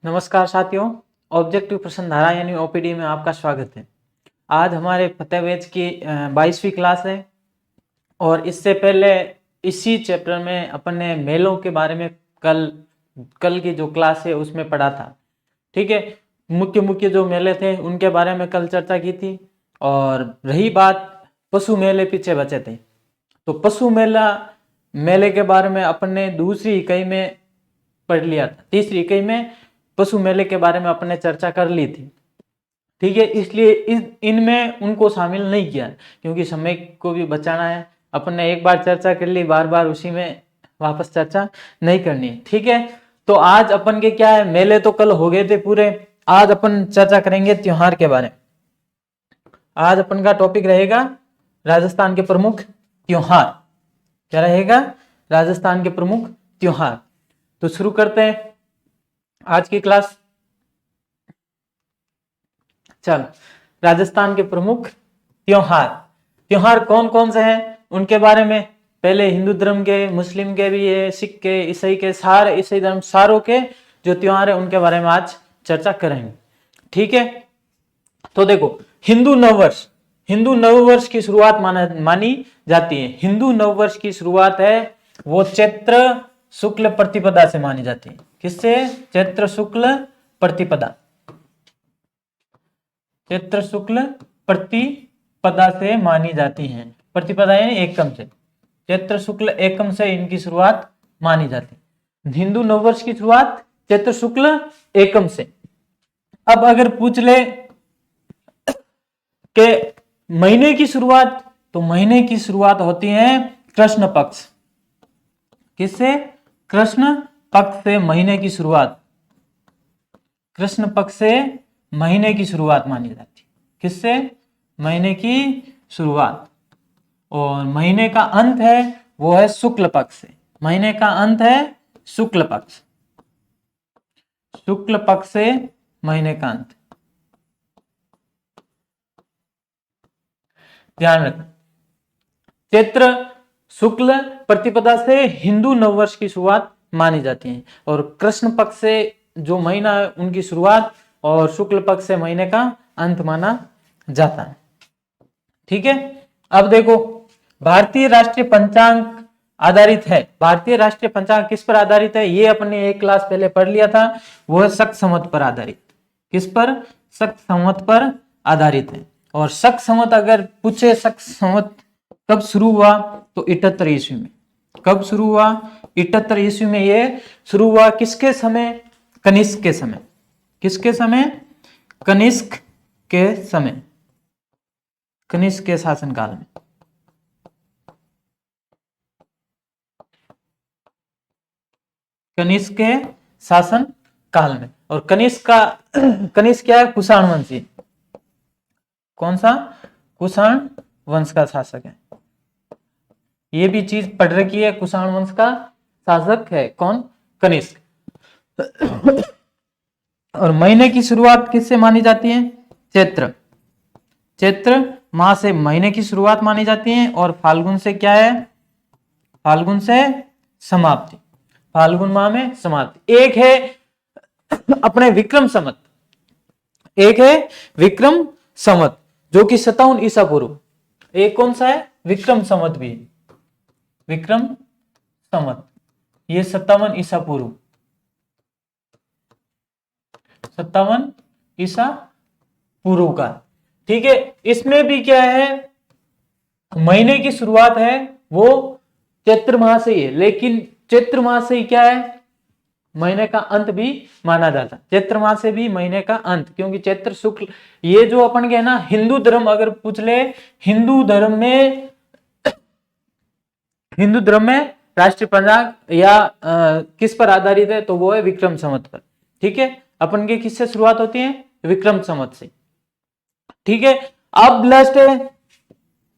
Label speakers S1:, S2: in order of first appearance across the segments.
S1: नमस्कार साथियों, ऑब्जेक्टिव प्रश्न धारा यानी ओपीडी में आपका स्वागत है। आज हमारे फतेह बैच की 22वीं क्लास है और इससे पहले इसी चैप्टर में अपन ने मेलों के बारे में कल की जो क्लास है उसमें पढ़ा था। ठीक है, मुख्य मुख्य जो मेले थे उनके बारे में कल चर्चा की थी। और रही बात पशु मेले पीछे बचे थे, तो पशु मेले के बारे में अपन ने दूसरी इकाई में पढ़ लिया था। तीसरी इकाई में पशु मेले के बारे में अपन ने चर्चा कर ली थी। ठीक है, इसलिए इनमें उनको शामिल नहीं किया क्योंकि समय को भी बचाना है। अपन ने एक बार चर्चा कर ली, बार बार उसी में वापस चर्चा नहीं करनी है। ठीक है, तो आज अपन के क्या है, मेले तो कल हो गए थे पूरे। आज अपन चर्चा करेंगे त्योहार के बारे में। आज अपन का टॉपिक रहेगा राजस्थान के प्रमुख त्योहार। क्या रहेगा? राजस्थान के प्रमुख त्योहार। तो शुरू करते हैं आज की क्लास। चल, राजस्थान के प्रमुख त्योहार कौन कौन से हैं उनके बारे में पहले हिंदू धर्म के, मुस्लिम के भी है, सिख के, ईसाई के, सारे ईसाई धर्म सारों के जो त्योहार है उनके बारे में आज चर्चा करेंगे। ठीक है, तो देखो, हिंदू नववर्ष की शुरुआत मानी जाती है। हिंदू नववर्ष की शुरुआत है वो चैत्र शुक्ल प्रतिपदा से मानी जाती है। किससे? चैत्र शुक्ल प्रतिपदा। चैत्र शुक्ल प्रतिपदा से मानी जाती है। प्रतिपदा यानी एकम से, चैत्र शुक्ल एकम से इनकी शुरुआत मानी जाती है। हिंदू नववर्ष की शुरुआत चैत्र शुक्ल एकम से। अब अगर पूछ ले के महीने की शुरुआत, तो महीने की शुरुआत होती है कृष्ण पक्ष। किससे? कृष्ण पक्ष से महीने की शुरुआत, कृष्ण पक्ष से महीने की शुरुआत मानी जाती है। किससे? महीने की शुरुआत। और महीने का अंत है वो है शुक्ल पक्ष से। महीने का अंत है शुक्ल पक्ष। शुक्ल पक्ष से महीने का अंत। ध्यान रखना, चैत्र शुक्ल प्रतिपदा से हिंदू नववर्ष की शुरुआत मानी जाती है और कृष्ण पक्ष से जो महीना है उनकी शुरुआत और शुक्ल पक्ष से महीने का अंत माना जाता है। ठीक है, अब देखो, भारतीय राष्ट्रीय पंचांग आधारित है। भारतीय राष्ट्रीय पंचांग किस पर आधारित है? ये अपने एक क्लास पहले पढ़ लिया था, वो है शक संवत पर आधारित। किस पर? शक संवत पर आधारित है। और शक संवत अगर पूछे, शक संवत कब शुरू हुआ? तो 78 ईस्वी में। कब शुरू हुआ? 78 ईस्वी में। ये शुरू हुआ किसके समय? कनिष्क के समय। किसके समय? कनिष्क के समय, कनिष्क के शासनकाल में। कनिष्क के शासन काल में। और कनिष्क क्या है? कुषाण वंशी। कौन सा? कुषाण वंश का शासक है। ये भी चीज पढ़ रखी है, कुषाण वंश का शासक है कौन? कनिष्क। और महीने की शुरुआत किससे मानी जाती है? चैत्र माह से महीने की शुरुआत मानी जाती है। और फाल्गुन से क्या है? फाल्गुन से समाप्ति। फाल्गुन माह में समाप्ति। एक है अपने विक्रम संवत, एक है विक्रम संवत जो कि 57 ईसा पूर्व। एक कौन सा है? विक्रम संवत भी। विक्रम संवत ये 57 ईसा पूर्व, 57 ईसा पूर्व का। ठीक है, इसमें भी क्या है, महीने की शुरुआत है वो चैत्र माह से ही है, लेकिन चैत्र माह से ही क्या है, महीने का अंत भी माना जाता। चैत्र माह से भी महीने का अंत, क्योंकि चैत्र शुक्ल, ये जो अपन के ना हिंदू धर्म अगर पूछ ले, हिंदू धर्म में राष्ट्रीय पंचांग या किस पर आधारित है? तो वो है विक्रम संवत पर। ठीक है, अपन के किससे शुरुआत होती है? विक्रम संवत से। ठीक है, अब लास्ट है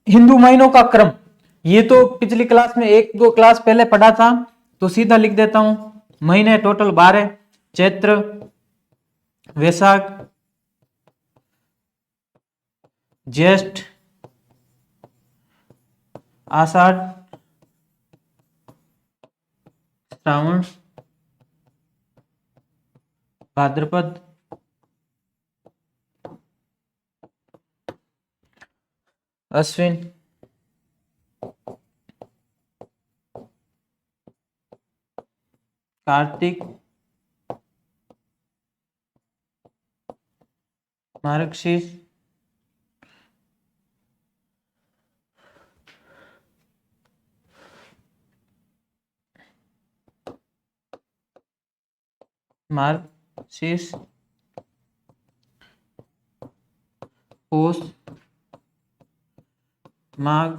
S1: हिंदू महीनों का क्रम। ये तो पिछली क्लास में एक दो क्लास पहले पढ़ा था, तो सीधा लिख देता हूं। महीने टोटल 12, चैत्र, वैशाख, ज्येष्ठ, आषाढ़, श्रावण, भाद्रपद, अश्विन, कार्तिक, मार्गशीर्ष, मार्गशीर्ष, पौष, माघ,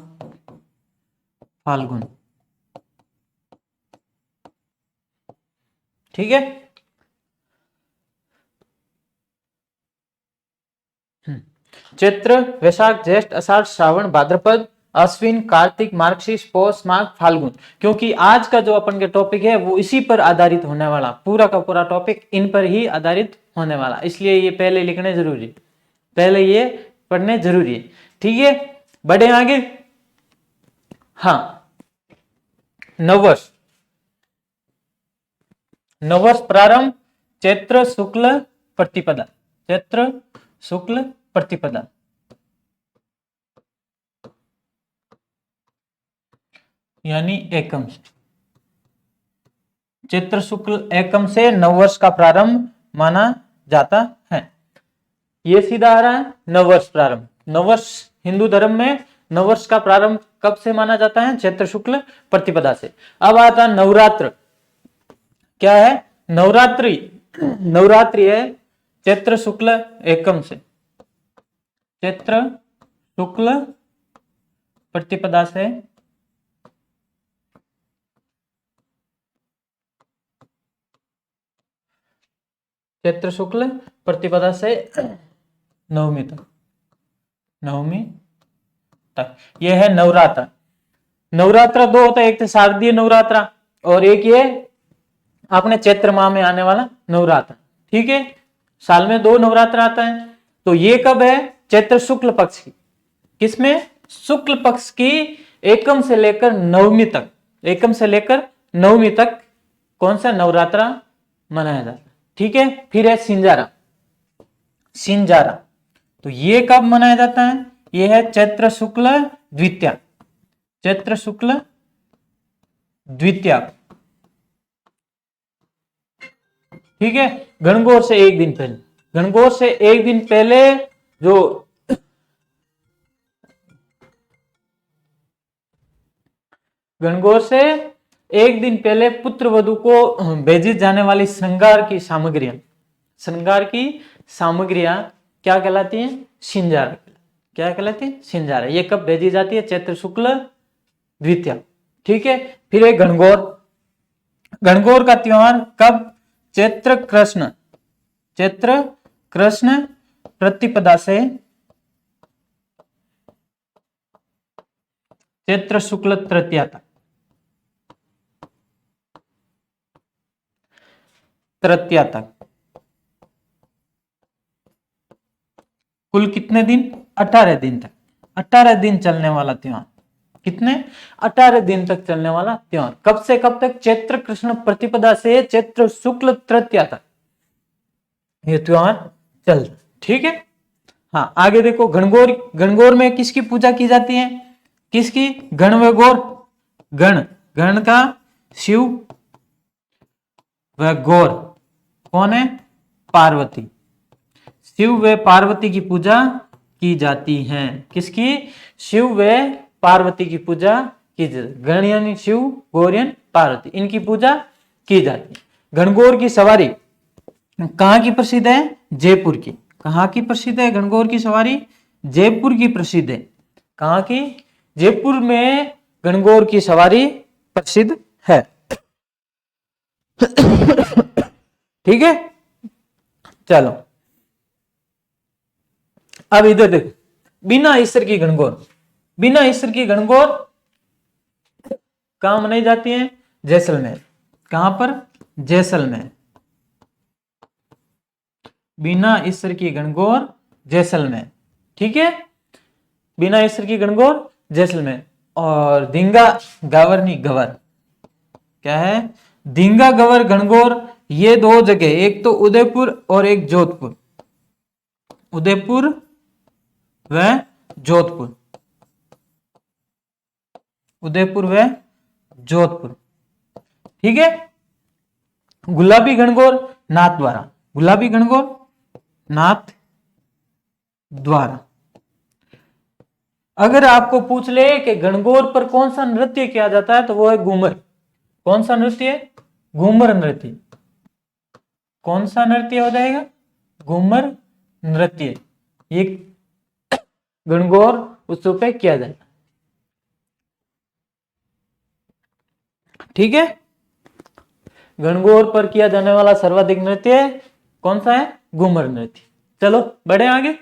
S1: फाल्गुन। ठीक है। चैत्र, वैशाख, ज्येष्ठ, आषाढ़, श्रावण, भाद्रपद, अश्विन, कार्तिक, मार्गशीर्ष, पौष, माघ, फाल्गुन। क्योंकि आज का जो अपन के टॉपिक है वो इसी पर आधारित होने वाला, पूरा का पूरा टॉपिक इन पर ही आधारित होने वाला, इसलिए ये पहले लिखने जरूरी, पहले ये पढ़ने जरूरी है। ठीक है, बढ़े आगे। हाँ, नववर्ष, नववर्ष प्रारंभ चैत्र शुक्ल प्रतिपदा, चैत्र शुक्ल प्रतिपदा, यानी एकम से, चैत्र शुक्ल एकम से नववर्ष का प्रारंभ माना जाता है। ये सीधा आ रहा है नववर्ष प्रारंभ। नववर्ष हिंदू धर्म में नववर्ष का प्रारंभ कब से माना जाता है? चैत्र शुक्ल प्रतिपदा से। अब आता नवरात्र। क्या है? नवरात्रि। नवरात्रि है चैत्र शुक्ल एकम से, चैत्र शुक्ल प्रतिपदा से चैत्र शुक्ल प्रतिपदा से नवमी तक, नवमी तक यह है नवरात्र। नवरात्र दो होता है, एक तो शारदीय नवरात्र और एक ये अपने चैत्र माह में आने वाला नवरात्र। ठीक है, साल में दो नवरात्र आता है। तो ये कब है? चैत्र शुक्ल पक्ष की। किसमें? शुक्ल पक्ष की एकम से लेकर नवमी तक, एकम से लेकर नवमी तक कौन सा नवरात्र मनाया जाता है। ठीक है, फिर है सिंजारा। सिंजारा तो ये कब मनाया जाता है? ये है चैत्र शुक्ल द्वितीया, चैत्र शुक्ल द्वितीया। ठीक है, गणगौर से एक दिन पहले, गणगौर से एक दिन पहले जो गणगौर से एक दिन पहले पुत्र वधू को भेजी जाने वाली श्रृंगार की सामग्रियां, श्रृंगार की सामग्रियां क्या कहलाती हैं? सिंजारा। क्या कहलाती है? सिंजारा। ये कब भेजी जाती है? चैत्र शुक्ल द्वितीया। ठीक है, फिर एक गणगौर। गणगौर का त्योहार कब? चैत्र कृष्ण, चैत्र कृष्ण प्रतिपदा से चैत्र शुक्ल तृतीया तक, तृतीया तक। कुल कितने दिन? 18 दिन तक, 18 दिन चलने वाला त्योहार। कितने? 18 दिन तक चलने वाला त्योहार। कब से कब तक? चैत्र कृष्ण प्रतिपदा से चैत्र शुक्ल तृतीया तक ये त्योहार चल। ठीक है, हाँ आगे देखो। गणगौर, गणगौर में किसकी पूजा की जाती है? किसकी? गण व गौर। गण, गण का शिव व गौर कौन है? पार्वती। शिव व पार्वती की पूजा की जाती है। किसकी? शिव व पार्वती की पूजा की जाती। गण यानी शिव, गौर यानी पार्वती, इनकी पूजा की जाती है। गणगौर की सवारी कहाँ की प्रसिद्ध है? जयपुर की। कहाँ की प्रसिद्ध है गणगौर की सवारी? जयपुर की प्रसिद्ध है। कहाँ की? जयपुर में गणगौर की सवारी प्रसिद्ध है। ठीक है, चलो अब इधर देखो। बिना ईश्वर की गणगौर, बिना ईश्वर की गणगौर कहां मनाई जाती है? जैसलमेर। कहां पर? जैसलमेर। बिना ईश्वर की गणगौर जैसलमेर। ठीक है, बिना ईश्वर की गणगौर जैसलमेर। और धींगा गावरनी गवर क्या है? धींगा गवर गणगौर ये दो जगह, एक तो उदयपुर और एक जोधपुर, उदयपुर व जोधपुर, उदयपुर व जोधपुर। ठीक है। गुलाबी गणगौर नाथ द्वारा, गुलाबी गणगौर नाथ द्वारा। अगर आपको पूछ ले कि गणगौर पर कौन सा नृत्य किया जाता है तो वो है घूमर। कौन सा नृत्य? घूमर नृत्य। कौन सा नृत्य हो जाएगा? घूमर नृत्य। ये गणगौर उत्सव पे किया जाएगा। ठीक है। गणगौर पर किया जाने वाला सर्वाधिक नृत्य कौन सा है? घूमर नृत्य। चलो बढ़े आगे।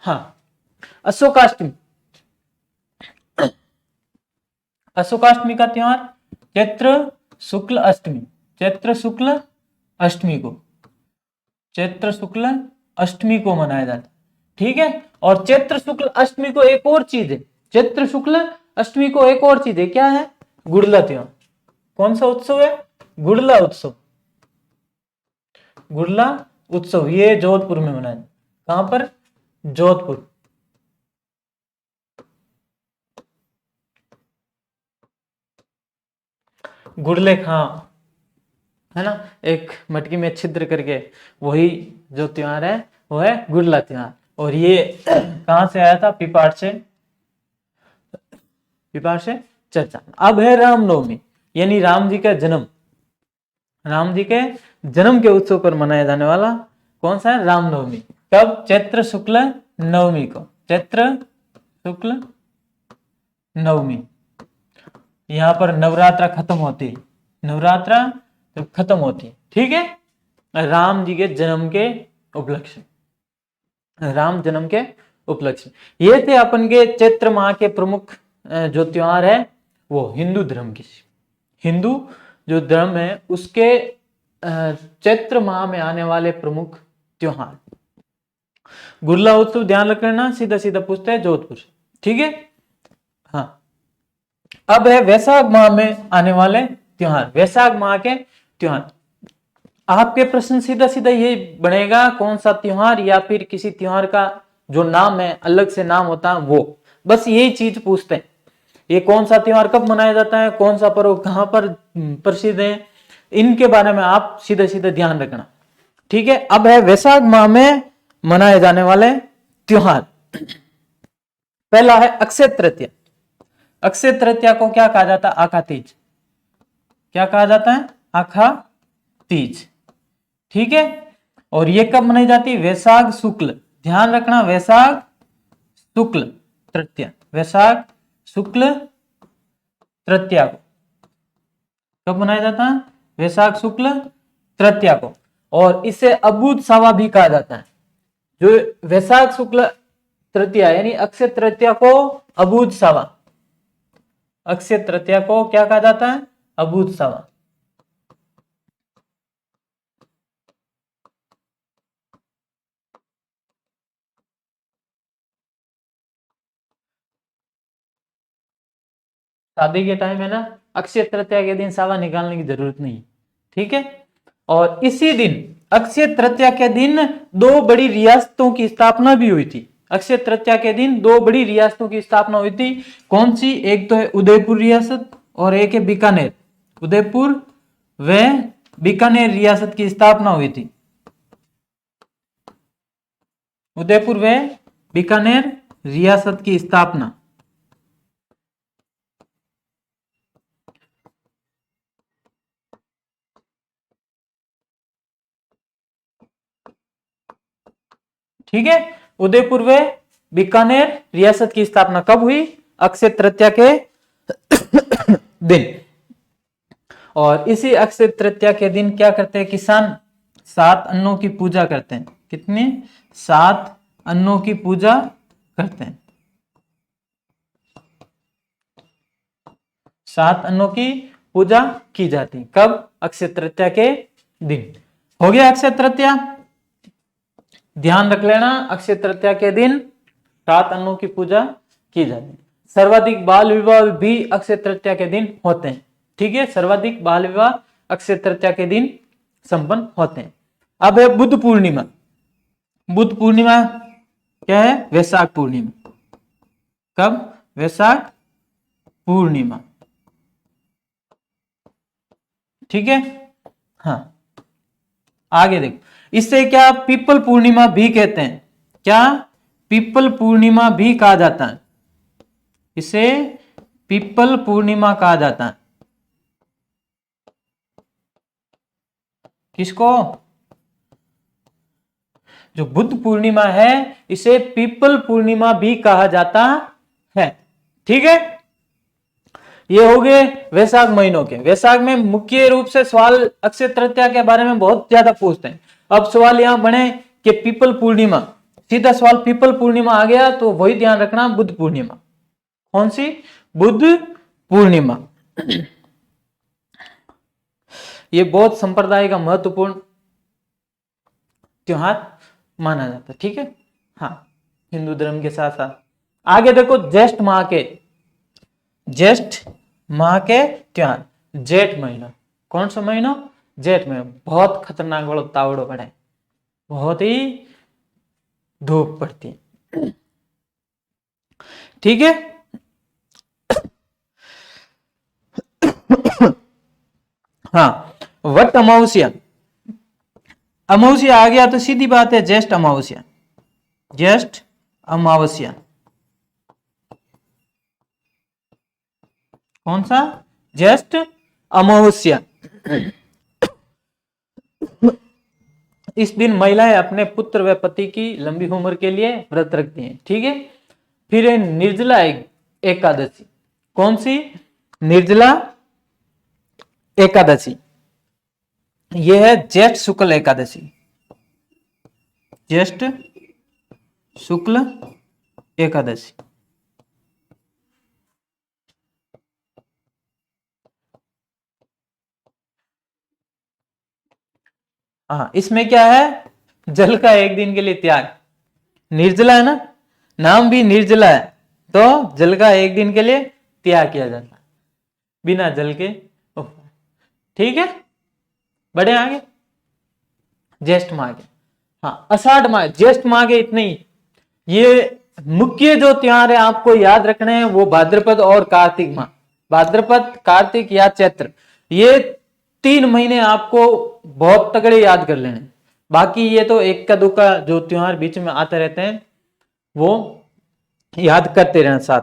S1: हाँ, अशोकाष्टमी। अशोकाष्टमी का त्योहार चैत्र शुक्ल अष्टमी, चैत्र शुक्ल अष्टमी को, चैत्र शुक्ल अष्टमी को मनाया जाता है। ठीक है। और चैत्र शुक्ल अष्टमी को एक और चीज है, चैत्र शुक्ल अष्टमी को एक और चीज है, क्या है? गुड़ला त्योहार। कौन सा उत्सव है? गुड़ला उत्सव। गुड़ला उत्सव ये जोधपुर में मनाया। कहां पर? जोधपुर। गुड़ले खां है ना, एक मटकी में छिद्र करके, वही जो त्योहार है वो है गुड़ला त्योहार। और ये कहां से आया था? पिपाट से, पिपाट से चर्चा। अब है रामनवमी, यानी राम जी का जन्म, राम जी के जन्म के उत्सव पर मनाया जाने वाला कौन सा है? रामनवमी। कब? चैत्र शुक्ल नवमी को, चैत्र शुक्ल नवमी। यहां पर नवरात्रा खत्म होती है, नवरात्रा खत्म होती है। ठीक है। राम जी के जन्म के उपलक्ष्य, राम जन्म के उपलक्ष्य। ये थे अपन के चैत्र माह के प्रमुख जो त्योहार है वो हिंदू धर्म की, हिंदू जो धर्म है उसके चैत्र माह में आने वाले प्रमुख त्योहार। गुड़ला उत्सव ध्यान रखना, सीधा सीधा पूछते हैं जोधपुर। ठीक है। हाँ, अब है वैशाख माह में आने वाले त्योहार, वैशाख माह के त्योहार। आपके प्रश्न सीधा सीधा ये बनेगा कौन सा त्योहार या फिर किसी त्योहार का जो नाम है अलग से नाम होता है वो, बस यही चीज पूछते हैं। ये कौन सा त्योहार कब मनाया जाता है, कौन सा पर्व कहां पर प्रसिद्ध है, इनके बारे में आप सीधे सीधे ध्यान रखना। ठीक है। अब है वैशाख माह में मनाए जाने वाले त्योहार। पहला है अक्षय तृतीया। अक्षय तृतीया को क्या कहा जाता है? आखा तीज। क्या कहा जाता है? आखा तीज। ठीक है। और ये कब मनाई जाती है? वैशाख शुक्ल, ध्यान रखना, वैशाख शुक्ल तृतीया, वैशाख शुक्ल तृतीया को कब मनाया जाता है? वैशाख शुक्ल तृतीया को। और इसे अबूझ सावा भी कहा जाता है। जो वैशाख शुक्ल तृतीया यानी अक्षय तृतीया को अबूझ सावा, अक्षय तृतीया को क्या कहा जाता है? अबूझ सावा। शादी के टाइम है ना, अक्षय तृतीया के दिन सावा निकालने की जरूरत नहीं। ठीक है। और इसी दिन अक्षय तृतीया के दिन दो बड़ी रियासतों की स्थापना भी हुई थी। अक्षय तृतीया के दिन दो बड़ी रियासतों की स्थापना हुई थी। कौन सी? एक तो है उदयपुर रियासत और एक है बीकानेर। उदयपुर व बीकानेर रियासत की स्थापना हुई थी। उदयपुर व बीकानेर रियासत की स्थापना। ठीक है। उदयपुर व बीकानेर रियासत की स्थापना कब हुई? अक्षय तृतीया के दिन। और इसी अक्षय तृतीया के दिन क्या करते हैं किसान? 7 अन्नों की पूजा करते हैं। कितने? 7 अन्नों की पूजा करते हैं। 7 अन्नों की पूजा की जाती है। कब? अक्षय तृतीया के दिन। हो गया अक्षय तृतीया, ध्यान रख लेना, अक्षय तृतीया के दिन 7 अन्नों की पूजा की जाती है। सर्वाधिक बाल विवाह भी अक्षय तृतीया के दिन होते हैं। ठीक है। सर्वाधिक बाल विवाह अक्षय तृतीया के दिन संपन्न होते हैं। अब है बुद्ध पूर्णिमा। बुद्ध पूर्णिमा क्या है? वैशाख पूर्णिमा। कब? वैशाख पूर्णिमा। ठीक है। हाँ, आगे देखो, इससे क्या पीपल पूर्णिमा भी कहते हैं। क्या? पीपल पूर्णिमा भी कहा जाता है। इसे पीपल पूर्णिमा कहा जाता है। किसको? जो बुद्ध पूर्णिमा है इसे पीपल पूर्णिमा भी कहा जाता है। ठीक है, ये हो गए वैशाख महीनों के। वैशाख में मुख्य रूप से सवाल अक्षय तृतीया के बारे में बहुत ज्यादा पूछते हैं। अब सवाल यहां बने कि पीपल पूर्णिमा, सीधा सवाल पीपल पूर्णिमा आ गया तो वही ध्यान रखना, बुद्ध पूर्णिमा। कौन सी? बुद्ध पूर्णिमा। ये बौद्ध संप्रदाय का महत्वपूर्ण त्योहार माना जाता है। ठीक है, हाँ, हिंदू धर्म के साथ साथ। आगे देखो, ज्येष्ठ माह के, ज्येष्ठ माह के त्योहार। जेठ महीना, कौन सा महीना? जेठ महीना। बहुत खतरनाक वाला तावड़ो पड़ा है, बहुत ही धूप पड़ती है। ठीक है। हाँ, वट अमावस्या। अमावस्या आ गया तो सीधी बात है ज्येष्ठ अमावस्या। ज्येष्ठ अमावस्या कौन सा? ज्येष्ठ अमावस्या। इस दिन महिलाएं अपने पुत्र व पति की लंबी उम्र के लिए व्रत रखती हैं। ठीक है। फिर है निर्जला एकादशी। कौन सी? निर्जला एकादशी। यह है ज्येष्ठ शुक्ल एकादशी। ज्येष्ठ शुक्ल एकादशी। हाँ, इसमें क्या है? जल का एक दिन के लिए त्याग। निर्जला है ना, नाम भी निर्जला है, तो जल का एक दिन के लिए त्याग किया जाता है, बिना जल के। ठीक है, बढ़े आगे। ज्येष्ठ माह के, हाँ, आषाढ़ माह, ज्येष्ठ माह के इतने ही। ये मुख्य जो त्योहार है आपको याद रखने हैं वो भाद्रपद और कार्तिक माह। भाद्रपद, कार्तिक या चैत्र, ये 3 महीने आपको बहुत तगड़े याद कर लेने। बाकी ये तो एक का दुक्का जो त्योहार बीच में आते रहते हैं वो याद करते रहना साथ।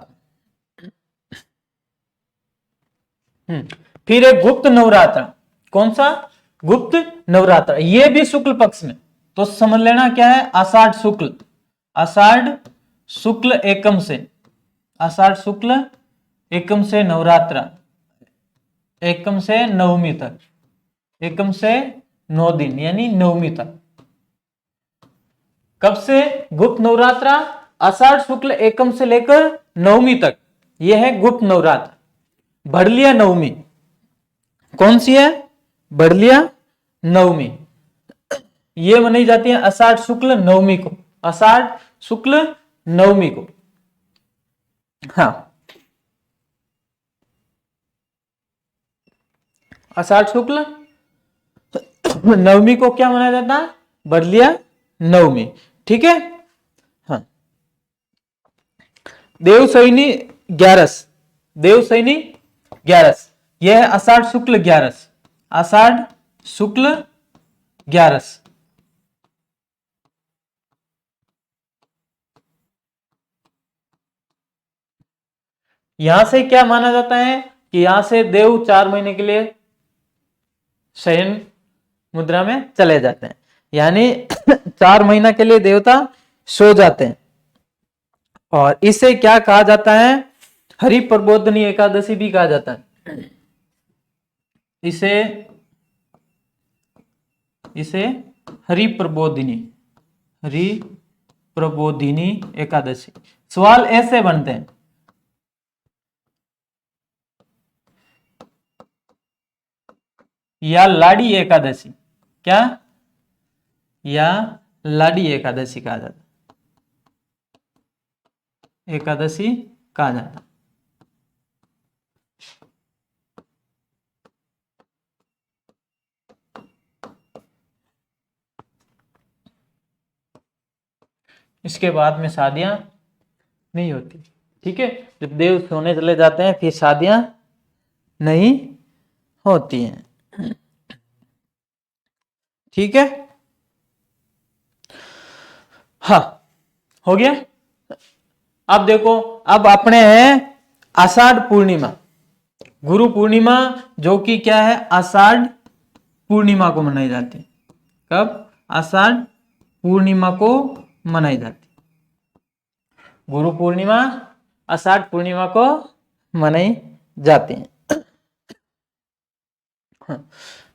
S1: फिर एक गुप्त नवरात्र। कौन सा? गुप्त नवरात्र। ये भी शुक्ल पक्ष में, तो समझ लेना क्या है? आषाढ़ शुक्ल, आषाढ़ शुक्ल एकम से, आषाढ़ शुक्ल एकम से नवरात्र, एकम से नवमी तक, एकम से 9 दिन यानी नवमी तक। कब से? गुप्त नवरात्रा आषाढ़ शुक्ल एकम से लेकर नवमी तक, यह है गुप्त नवरात्र। भड़लिया नवमी, कौन सी है? भड़लिया नवमी। ये मनाई जाती है आषाढ़ शुक्ल नवमी को, आषाढ़ शुक्ल नवमी को। हाँ, आषाढ़ शुक्ल नवमी को क्या मनाया जाता है? भड़लिया नवमी। ठीक है। हाँ, देवसैनी ग्यारस, देवसैनी ग्यारस, यह है आषाढ़ शुक्ल ग्यारस, आषाढ़ शुक्ल ग्यारस। यहां से क्या माना जाता है कि यहां से देव 4 महीने के लिए शयन मुद्रा में चले जाते हैं, यानी 4 महीना के लिए देवता सो जाते हैं। और इसे क्या कहा जाता है? हरि प्रबोधनी एकादशी भी कहा जाता है। इसे इसे हरि प्रबोधिनी, हरि प्रबोधिनी एकादशी। सवाल ऐसे बनते हैं, या लाड़ी एकादशी, क्या? या लाड़ी एकादशी कहा जाता, एकादशी कहा जाता। इसके बाद में शादियां नहीं होती। ठीक है, जब देव सोने चले जाते हैं फिर शादियां नहीं होती हैं। ठीक है, हाँ, हो गया। अब देखो, अब अपने हैं आषाढ़ पूर्णिमा, गुरु पूर्णिमा, जो कि क्या है, आषाढ़ पूर्णिमा को मनाई जाती है। कब? आषाढ़ पूर्णिमा को मनाई जाती है। गुरु पूर्णिमा आषाढ़ पूर्णिमा को मनाई जाती है।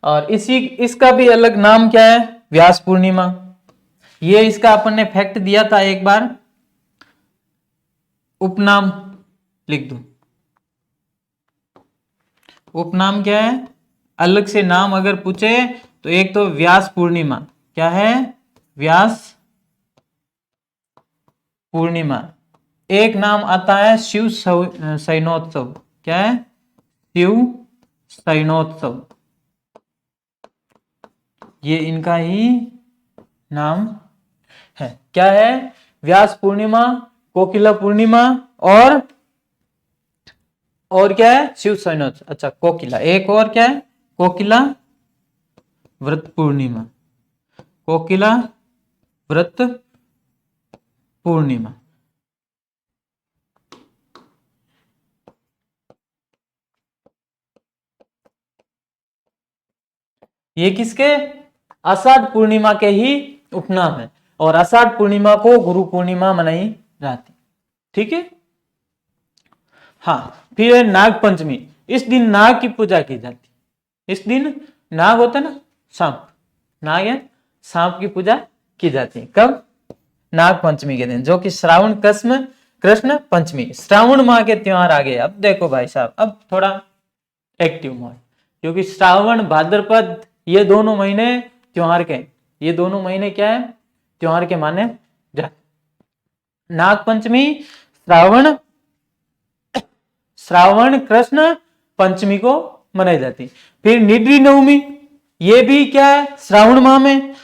S1: और इसका भी अलग नाम क्या है? व्यास पूर्णिमा। ये इसका अपन ने फैक्ट दिया था एक बार, उपनाम लिख दो। उपनाम क्या है? अलग से नाम अगर पूछे तो एक तो व्यास पूर्णिमा, क्या है? व्यास पूर्णिमा। एक नाम आता है शिव शयनोत्सव, क्या है? शिव शयनोत्सव, ये इनका ही नाम है। क्या है? व्यास पूर्णिमा, कोकिला पूर्णिमा, और क्या है? शिव शयनोत्सव। अच्छा, कोकिला, एक और क्या है? कोकिला व्रत पूर्णिमा, कोकिला व्रत पूर्णिमा। ये किसके? आषाढ़ पूर्णिमा के ही उपनाम है, और आषाढ़ पूर्णिमा को गुरु पूर्णिमा मनाई जाती। ठीक है, हाँ। फिर है नाग पंचमी। इस दिन नाग की पूजा की जाती। इस दिन नाग होता है ना, सांप, नाग है, सांप की पूजा की जाती है। कब? नाग पंचमी के दिन, जो कि श्रावण कृष्ण पंचमी, श्रावण माह के त्योहार आ गए। अब देखो भाई साहब, अब थोड़ा एक्टिव मोड, क्योंकि श्रावण भाद्रपद ये दोनों महीने त्योहार के, ये दोनों महीने क्या है? त्योहार के माने जाते। नाग पंचमी श्रावण कृष्ण पंचमी को मनाई जाती। फिर निद्री नवमी, ये भी क्या है? श्रावण माह में।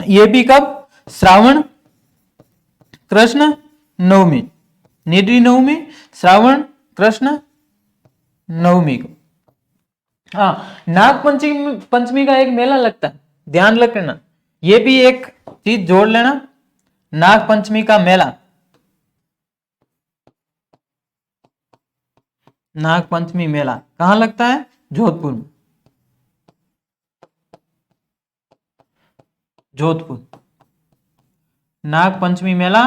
S1: ये भी कब? श्रावण कृष्ण नवमी, निद्री नवमी, श्रावण कृष्ण नवमी को। हाँ, नाग पंचमी का एक मेला लगता है, ध्यान रखना। ये भी एक चीज जोड़ लेना, नाग पंचमी का मेला। नाग पंचमी मेला कहाँ लगता है? जोधपुर में, जोधपुर। नाग पंचमी मेला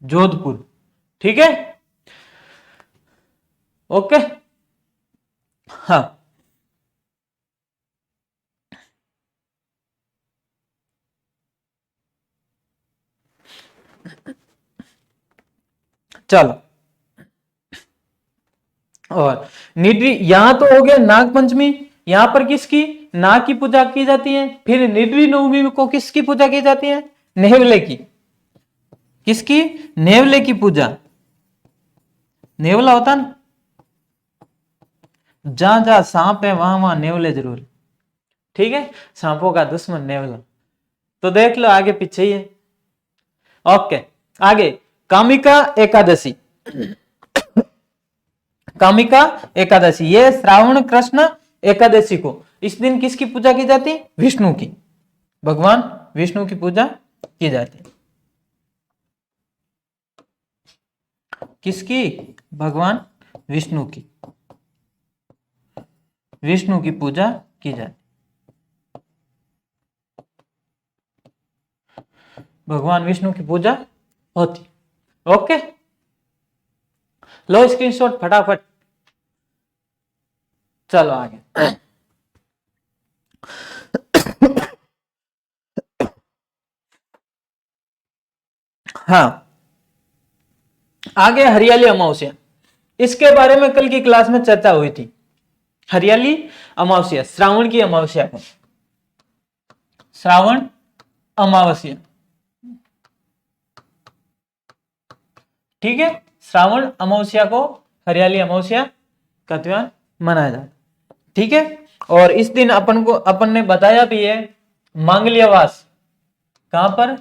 S1: जोधपुर। ठीक है, ओके, हाँ। चलो, और निद्री, यहां तो हो गया नाग पंचमी, यहां पर किसकी? नाग की पूजा की जाती है। फिर निद्री नवमी को किसकी पूजा की जाती है? नेवले की। किसकी? नेवले की पूजा। नेवला होता ना, जहां जहां सांप है वहां वहां नेवले जरूर। ठीक है, सांपों का दुश्मन नेवला। तो देख लो आगे पीछे ही है। ओके, आगे कामिका एकादशी। कामिका एकादशी, ये श्रावण कृष्ण एकादशी को, इस दिन किसकी पूजा की जाती? विष्णु की, भगवान विष्णु की पूजा की जाती है। किसकी? भगवान विष्णु की, विष्णु की पूजा की जाती, भगवान विष्णु की पूजा होती। ओके, लो स्क्रीनशॉट फटाफट। चलो आगे। हाँ, आगे हरियाली अमावस्या, इसके बारे में कल की क्लास में चर्चा हुई थी। हरियाली अमावस्या, श्रावण की अमावस्या को, श्रावण अमावस्या। ठीक है, श्रावण अमावस्या को हरियाली अमावस्या का त्योहार मनाया जाता है। ठीक है। और इस दिन अपन ने बताया भी है मांगलियावास, कहां पर,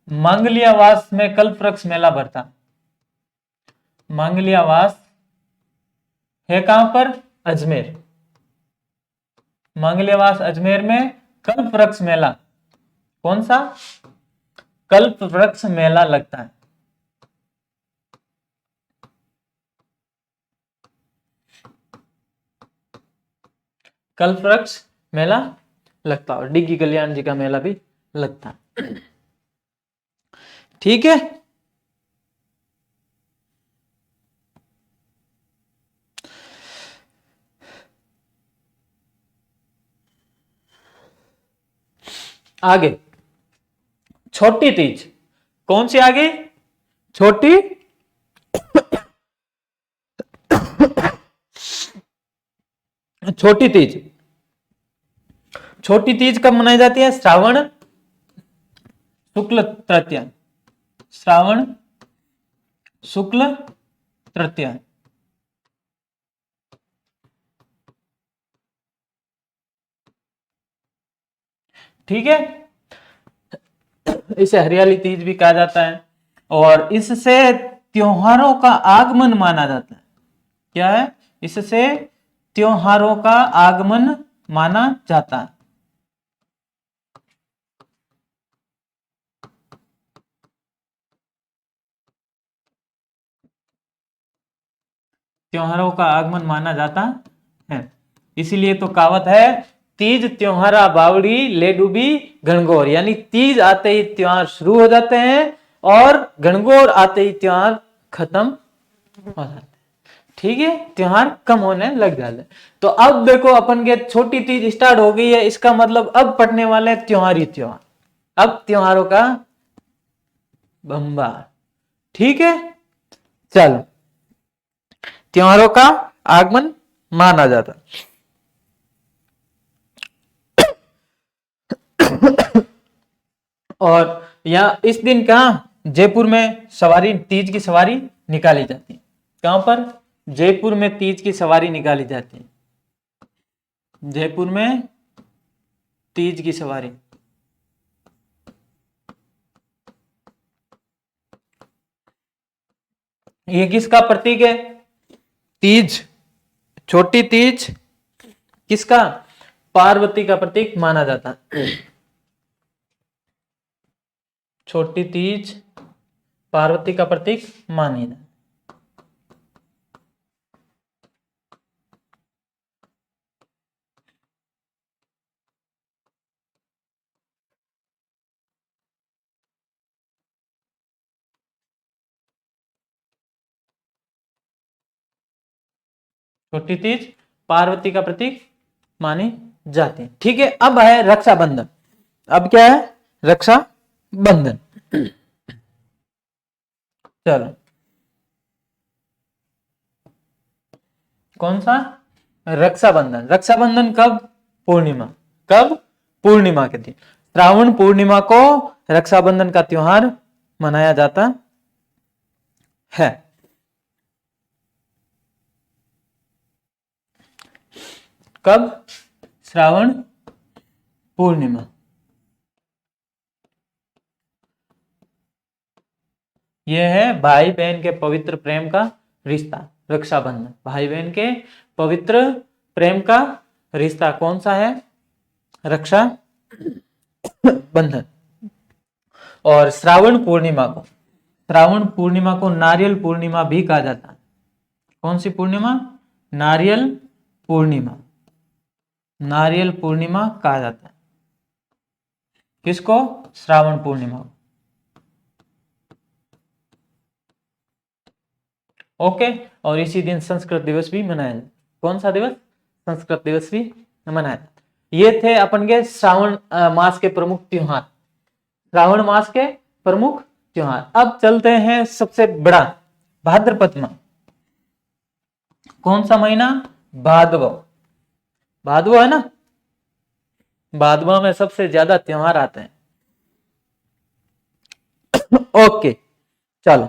S1: मांगलियावास में कल्पवृक्ष मेला भरता। मांगलियावास है कहां पर, अजमेर। मांगलियावास अजमेर में कल्पवृक्ष मेला, कौन सा, कल्पवृक्ष मेला लगता है। कल्पवृक्ष मेला लगता है और डिग्गी कल्याण जी का मेला भी लगता है। ठीक है। आगे छोटी तीज, कौन सी आगे, छोटी छोटी तीज। छोटी तीज कब मनाई जाती है, श्रावण शुक्ल तृतीया, श्रावण शुक्ल तृतीया। ठीक है, इसे हरियाली तीज भी कहा जाता है और इससे त्योहारों का आगमन माना जाता है। क्या है, इससे त्योहारों का आगमन माना जाता है। त्योहारों का आगमन माना जाता है, इसीलिए तो कहावत है, तीज त्योहारा बावड़ी ले डूबी घनघोर, यानी तीज आते ही त्योहार शुरू हो जाते हैं और घनघोर आते ही त्योहार खत्म हो जाते हैं। ठीक है, त्योहार कम होने लग जाते हैं। तो अब देखो अपन के छोटी तीज स्टार्ट हो गई है, इसका मतलब अब पड़ने वाले त्योहारी त्योहार, अब त्योहारों का बम्बार। ठीक है, चलो, त्योहारों का आगमन माना जाता। और यहाँ इस दिन कहा जयपुर में सवारी, तीज की सवारी निकाली जाती है। कहां पर, जयपुर में तीज की सवारी निकाली जाती है। जयपुर में तीज की सवारी, ये किसका प्रतीक है, तीज, छोटी तीज किसका, पार्वती का प्रतीक माना जाता है। छोटी तीज पार्वती का प्रतीक मानी जाती। छोटी तीज पार्वती का प्रतीक मानी जाती है। ठीक है, अब है रक्षाबंधन। अब क्या है, रक्षाबंधन। चलो, कौन सा, रक्षाबंधन। रक्षाबंधन कब, पूर्णिमा, कब, पूर्णिमा के दिन, श्रावण पूर्णिमा को रक्षाबंधन का त्योहार मनाया जाता है। कब, श्रावण पूर्णिमा। यह है भाई बहन के पवित्र प्रेम का रिश्ता, रक्षाबंधन, भाई बहन के पवित्र प्रेम का रिश्ता कौन सा है, रक्षा बंधन। और श्रावण पूर्णिमा को नारियल पूर्णिमा भी कहा जाता है। कौन सी पूर्णिमा, नारियल पूर्णिमा, नारियल पूर्णिमा कहा जाता है किसको, श्रावण पूर्णिमा को। ओके, और इसी दिन संस्कृत दिवस भी मनाया जाता है। कौन सा दिवस, संस्कृत दिवस भी मनाया जाता है। ये थे अपन के श्रावण मास के प्रमुख त्योहार, श्रावण मास के प्रमुख त्योहार। अब चलते हैं सबसे बड़ा, भाद्रपद माह। कौन सा महीना, भादव, भादव है ना, भादवा में सबसे ज्यादा त्योहार आते हैं। ओके, चलो,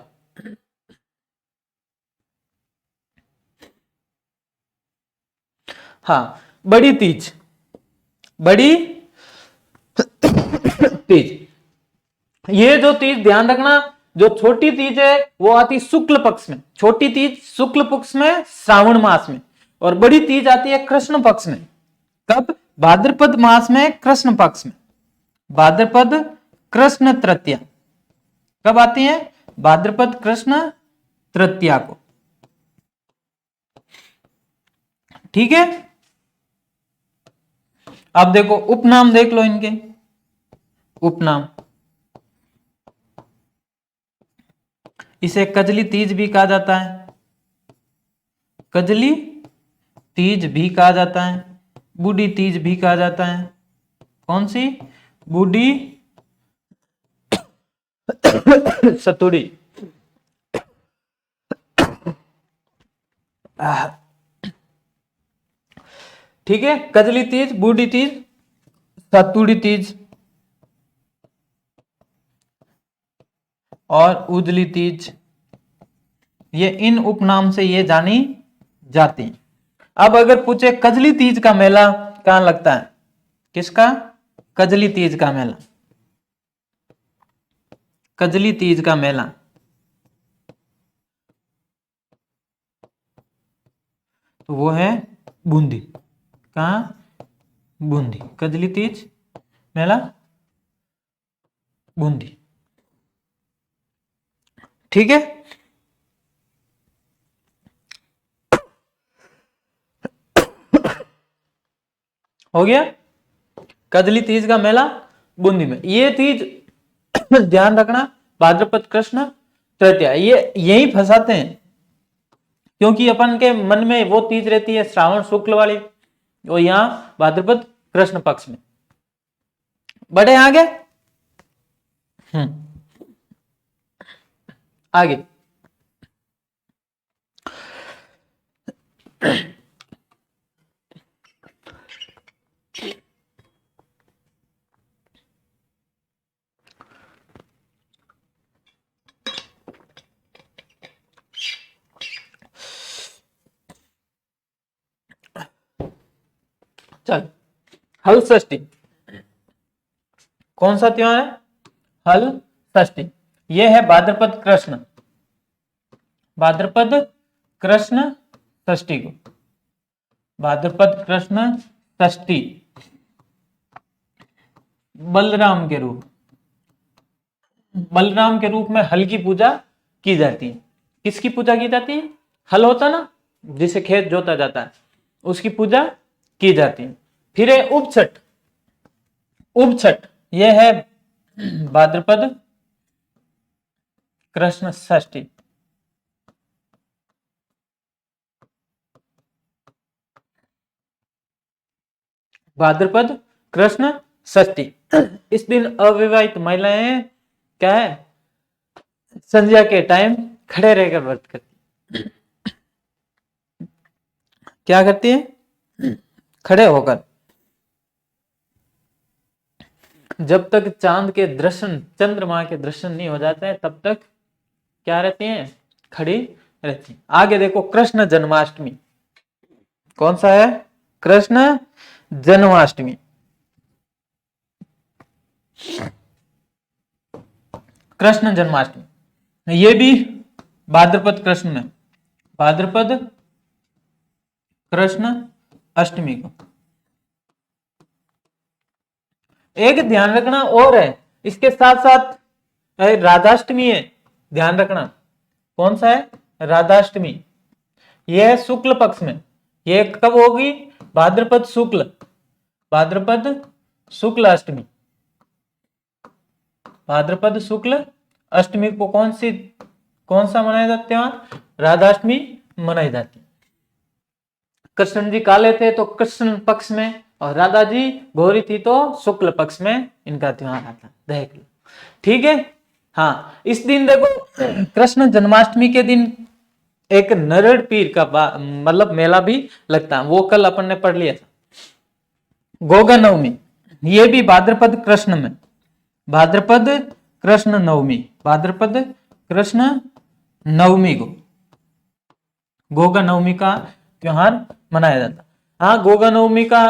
S1: हाँ, बड़ी तीज, बड़ी तीज। ये जो तीज ध्यान रखना, जो छोटी तीज है वो आती शुक्ल पक्ष में, छोटी तीज शुक्ल पक्ष में श्रावण मास में, और बड़ी तीज आती है कृष्ण पक्ष में। कब? भाद्रपद मास में कृष्ण पक्ष में, भाद्रपद कृष्ण तृतीया। कब आती है? भाद्रपद कृष्ण तृतीया को। ठीक है। अब देखो उपनाम देख लो इनके, उपनाम। इसे कजली तीज भी कहा जाता है, कजली तीज भी कहा जाता है, बूढ़ी तीज भी कहा जाता है। कौन सी? बूढ़ी सतुड़ी। ठीक है, कजली तीज, बूढ़ी तीज, सतुड़ी तीज और उजली तीज, ये इन उपनाम से ये जानी जाती है। अब अगर पूछे कजली तीज का मेला कहां लगता है? किसका? कजली तीज का मेला, कजली तीज का मेला तो वो है बूंदी। कहां? बूंदी। कजली तीज मेला बूंदी। ठीक है। हो गया, कजली तीज का मेला बूंदी में। ये तीज ध्यान रखना, भाद्रपद कृष्ण तृतीया, ये यही फंसाते हैं, क्योंकि अपन के मन में वो तीज रहती है श्रावण शुक्ल वाली, और यहां भाद्रपद कृष्ण पक्ष में। बड़े आगे, आगे चल, हल षष्ठी। कौन सा त्योहार है? हल षष्ठी। यह है भाद्रपद कृष्ण, भाद्रपद कृष्ण षष्ठी को, भाद्रपद कृष्ण षष्ठी, बलराम के रूप, बलराम के रूप में हल की पूजा की जाती है। किसकी पूजा की जाती है? हल होता ना, जिसे खेत जोता जाता है, उसकी पूजा की जाती है। फिर है उपछठ, उपछठ यह है भाद्रपद कृष्ण षष्ठी, भाद्रपद कृष्ण षष्ठी। इस दिन अविवाहित महिलाएं क्या है? संध्या के टाइम खड़े रहकर व्रत करती। क्या करती है? खड़े होकर। जब तक चांद के दर्शन, चंद्रमा के दर्शन नहीं हो जाते हैं, तब तक क्या रहती हैं? खड़ी रहती। आगे देखो कृष्ण जन्माष्टमी। कौन सा है? कृष्ण जन्माष्टमी। कृष्ण जन्माष्टमी ये भी भाद्रपद कृष्ण में, भाद्रपद कृष्ण अष्टमी को। एक ध्यान रखना और है, इसके साथ साथ राधाष्टमी है, ध्यान रखना। कौन सा है? राधाष्टमी। यह है शुक्ल पक्ष में। यह कब होगी? भाद्रपद शुक्ल, भाद्रपद शुक्ल अष्टमी, भाद्रपद शुक्ल अष्टमी को कौन सा मनाया जाता है त्योहार? राधाष्टमी मनाई जाती है। कृष्ण जी काले थे तो कृष्ण पक्ष में, और राधा जी गोरी थी तो शुक्ल पक्ष में इनका त्योहार आता है। देख लो, ठीक है। हाँ, इस दिन देखो कृष्ण जन्माष्टमी के दिन एक नरड़ पीर का मतलब मेला भी लगता है, वो कल अपन ने पढ़ लिया था। गोगा नवमी, ये भी भाद्रपद कृष्ण में, भाद्रपद कृष्ण नवमी, भाद्रपद कृष्ण नवमी को गोगा नवमी का त्योहार मनाया जाता। हाँ, गोगा नवमी का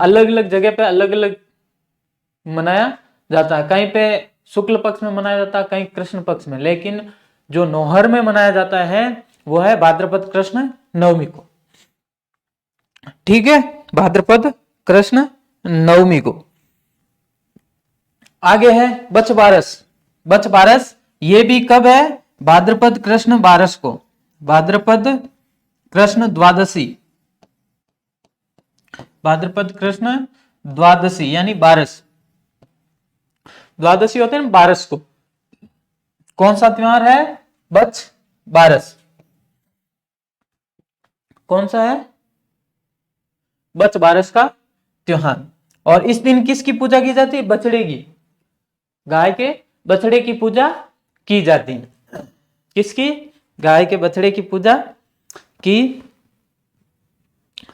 S1: अलग अलग जगह पे अलग अलग मनाया जाता है। कहीं पे शुक्ल पक्ष में मनाया जाता है, कहीं कृष्ण पक्ष में, लेकिन जो नौहर में मनाया जाता है वो है भाद्रपद कृष्ण नवमी को। ठीक है, भाद्रपद कृष्ण नवमी को। आगे है बछ बारस। बछ बारस ये भी कब है? भाद्रपद कृष्ण बारस को, भाद्रपद कृष्ण द्वादशी, भाद्रपद कृष्ण द्वादशी यानी बारस। द्वादशी होते हैं बारस को। कौन सा त्योहार है? बछ बारस। कौन सा है? बछ बारस का त्योहार। और इस दिन किसकी पूजा की जाती है? बछड़े की, गाय के बछड़े की पूजा की जाती है। किसकी? गाय के बछड़े की पूजा की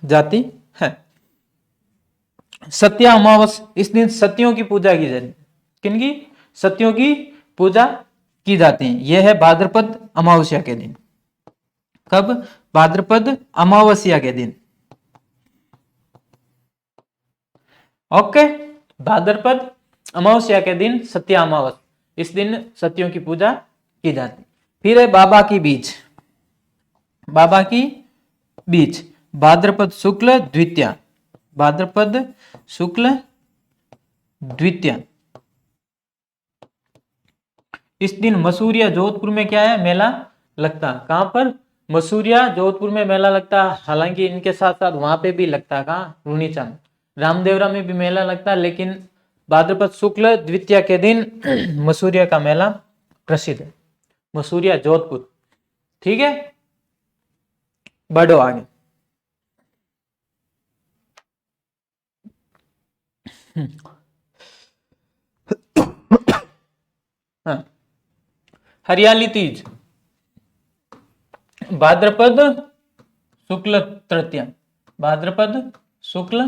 S1: जाती है। सत्या अमावस, इस दिन सतियों की पूजा की जाती है। किनकी? सतियों की पूजा की जाती है। यह है भाद्रपद अमावस्या के दिन। कब? भाद्रपद अमावस्या के दिन। ओके, भाद्रपद अमावस्या के दिन सत्या अमावस, इस दिन सतियों की पूजा की जाती। फिर है बाबा की बीज। बाबा की बीज भाद्रपद शुक्ल द्वितीया, भाद्रपद शुक्ल द्वितीया। इस दिन मसूरिया जोधपुर में क्या है? मेला लगता। कहां पर? मसूरिया जोधपुर में मेला लगता। हालांकि इनके साथ साथ वहां पे भी लगता है, कहां? रूनीचा में, रामदेवरा में भी मेला लगता है, लेकिन भाद्रपद शुक्ल द्वितीया के दिन मसूरिया का मेला प्रसिद्ध है। मसूरिया जोधपुर। ठीक है, बढ़ो आगे। हाँ, हरियाली तीज भाद्रपद शुक्ल तृतीया, भाद्रपद शुक्ल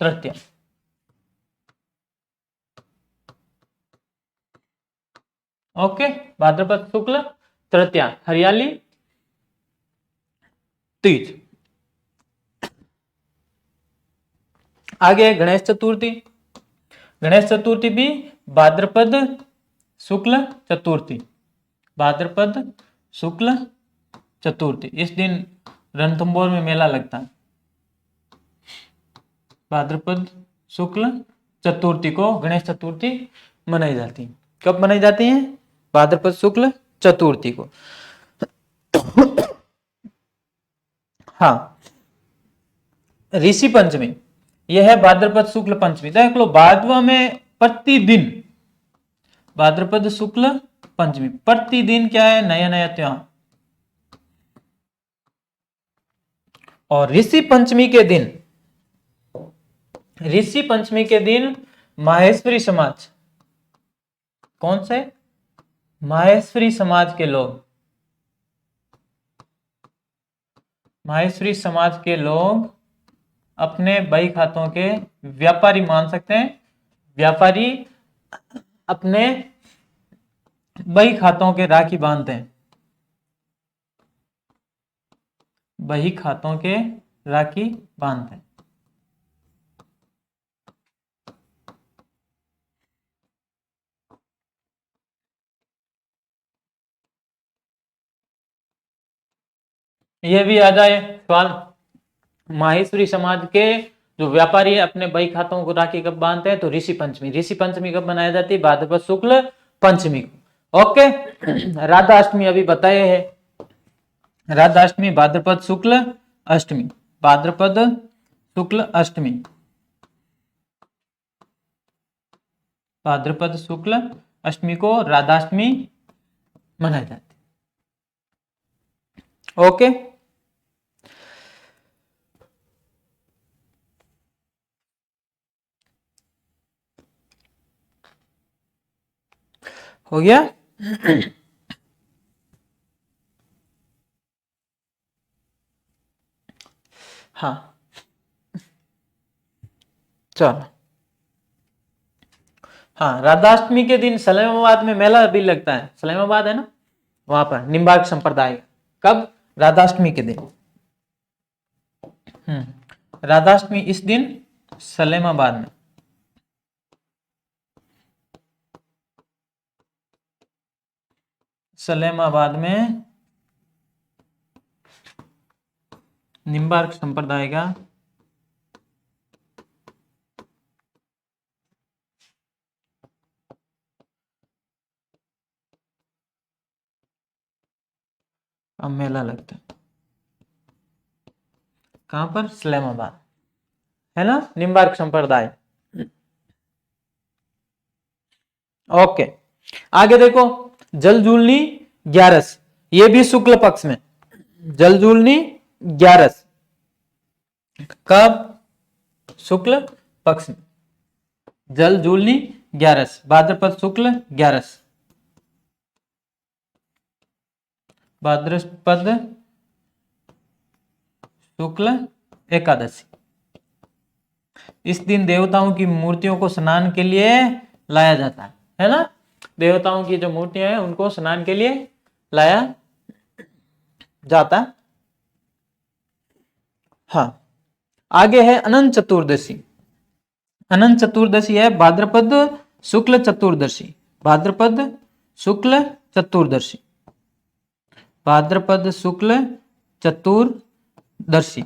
S1: तृतीया। ओके, भाद्रपद शुक्ल तृतीया हरियाली तीज। आगे गणेश चतुर्थी। गणेश चतुर्थी भी भाद्रपद शुक्ल चतुर्थी, भाद्रपद शुक्ल चतुर्थी। इस दिन रणथंभौर में मेला लगता है। भाद्रपद शुक्ल चतुर्थी को गणेश चतुर्थी मनाई जाती है। कब मनाई जाती है? भाद्रपद शुक्ल चतुर्थी को। हाँ, ऋषि पंचमी यह है भाद्रपद शुक्ल पंचमी। देख लो, भादवा में प्रतिदिन, भाद्रपद शुक्ल पंचमी प्रतिदिन क्या है? नया नया त्योहार। और ऋषि पंचमी के दिन, ऋषि पंचमी के दिन माहेश्वरी समाज, कौन से? माहेश्वरी समाज के लोग, माहेश्वरी समाज के लोग अपने बही खातों के व्यापारी मान सकते हैं। व्यापारी अपने बही खातों के राखी बांधते हैं, बही खातों के राखी बांधते हैं। यह भी आ जाए सवाल, माहेश्वरी समाज के जो व्यापारी अपने बही खातों को राखी कब बांधते हैं? तो ऋषि पंचमी। ऋषि पंचमी कब मनाई जाती है? भाद्रपद शुक्ल पंचमी को। ओके, राधाष्टमी अभी बताए हैं। राधाष्टमी भाद्रपद शुक्ल अष्टमी, भाद्रपद शुक्ल अष्टमी, भाद्रपद शुक्ल अष्टमी को राधाष्टमी मनाई जाती है। ओके, हो गया? हाँ, चलो। हाँ, राधाष्टमी के दिन सलेमाबाद में मेला भी लगता है। सलेमाबाद है ना, वहां पर निम्बार्क संप्रदाय। कब? राधाष्टमी के दिन। राधाष्टमी इस दिन सलेमाबाद में, सलेमाबाद में निम्बार्क संप्रदाय का अब मेला लगता है। कहां पर? सलेमाबाद, है ना, निम्बार्क संप्रदाय। ओके, आगे देखो, जलजूलनी ग्यारस, ये भी शुक्ल पक्ष में, जलजूलनी ग्यारस कब? शुक्ल पक्ष में, जलजूलनी ग्यारस, भाद्रपद शुक्ल ग्यारस, भाद्रपद शुक्ल एकादशी। इस दिन देवताओं की मूर्तियों को स्नान के लिए लाया जाता है ना, देवताओं की जो मूर्तियां हैं उनको स्नान के लिए लाया जाता है। हाँ, आगे है अनंत चतुर्दशी। अनंत चतुर्दशी है भाद्रपद शुक्ल चतुर्दशी, भाद्रपद शुक्ल चतुर्दशी, भाद्रपद शुक्ल चतुर्दशी।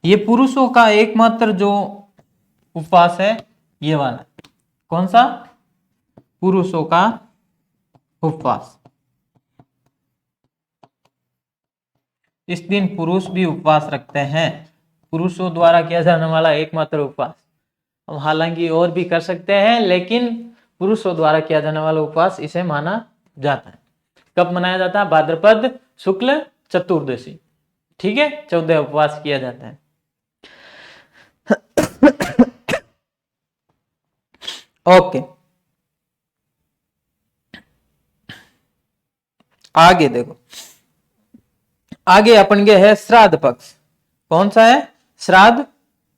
S1: ये पुरुषों का एकमात्र जो उपवास है, ये वाला। कौन सा? पुरुषों का उपवास। इस दिन पुरुष भी उपवास रखते हैं, पुरुषों द्वारा किया जाने वाला एकमात्र उपवास। अब हालांकि और भी कर सकते हैं, लेकिन पुरुषों द्वारा किया जाने वाला उपवास इसे माना जाता है। कब मनाया जाता है? भाद्रपद शुक्ल चतुर्दशी, ठीक है, 14 उपवास किया जाता है। ओके, आगे देखो, आगे अपन के है श्राद्ध पक्ष। कौन सा है? श्राद्ध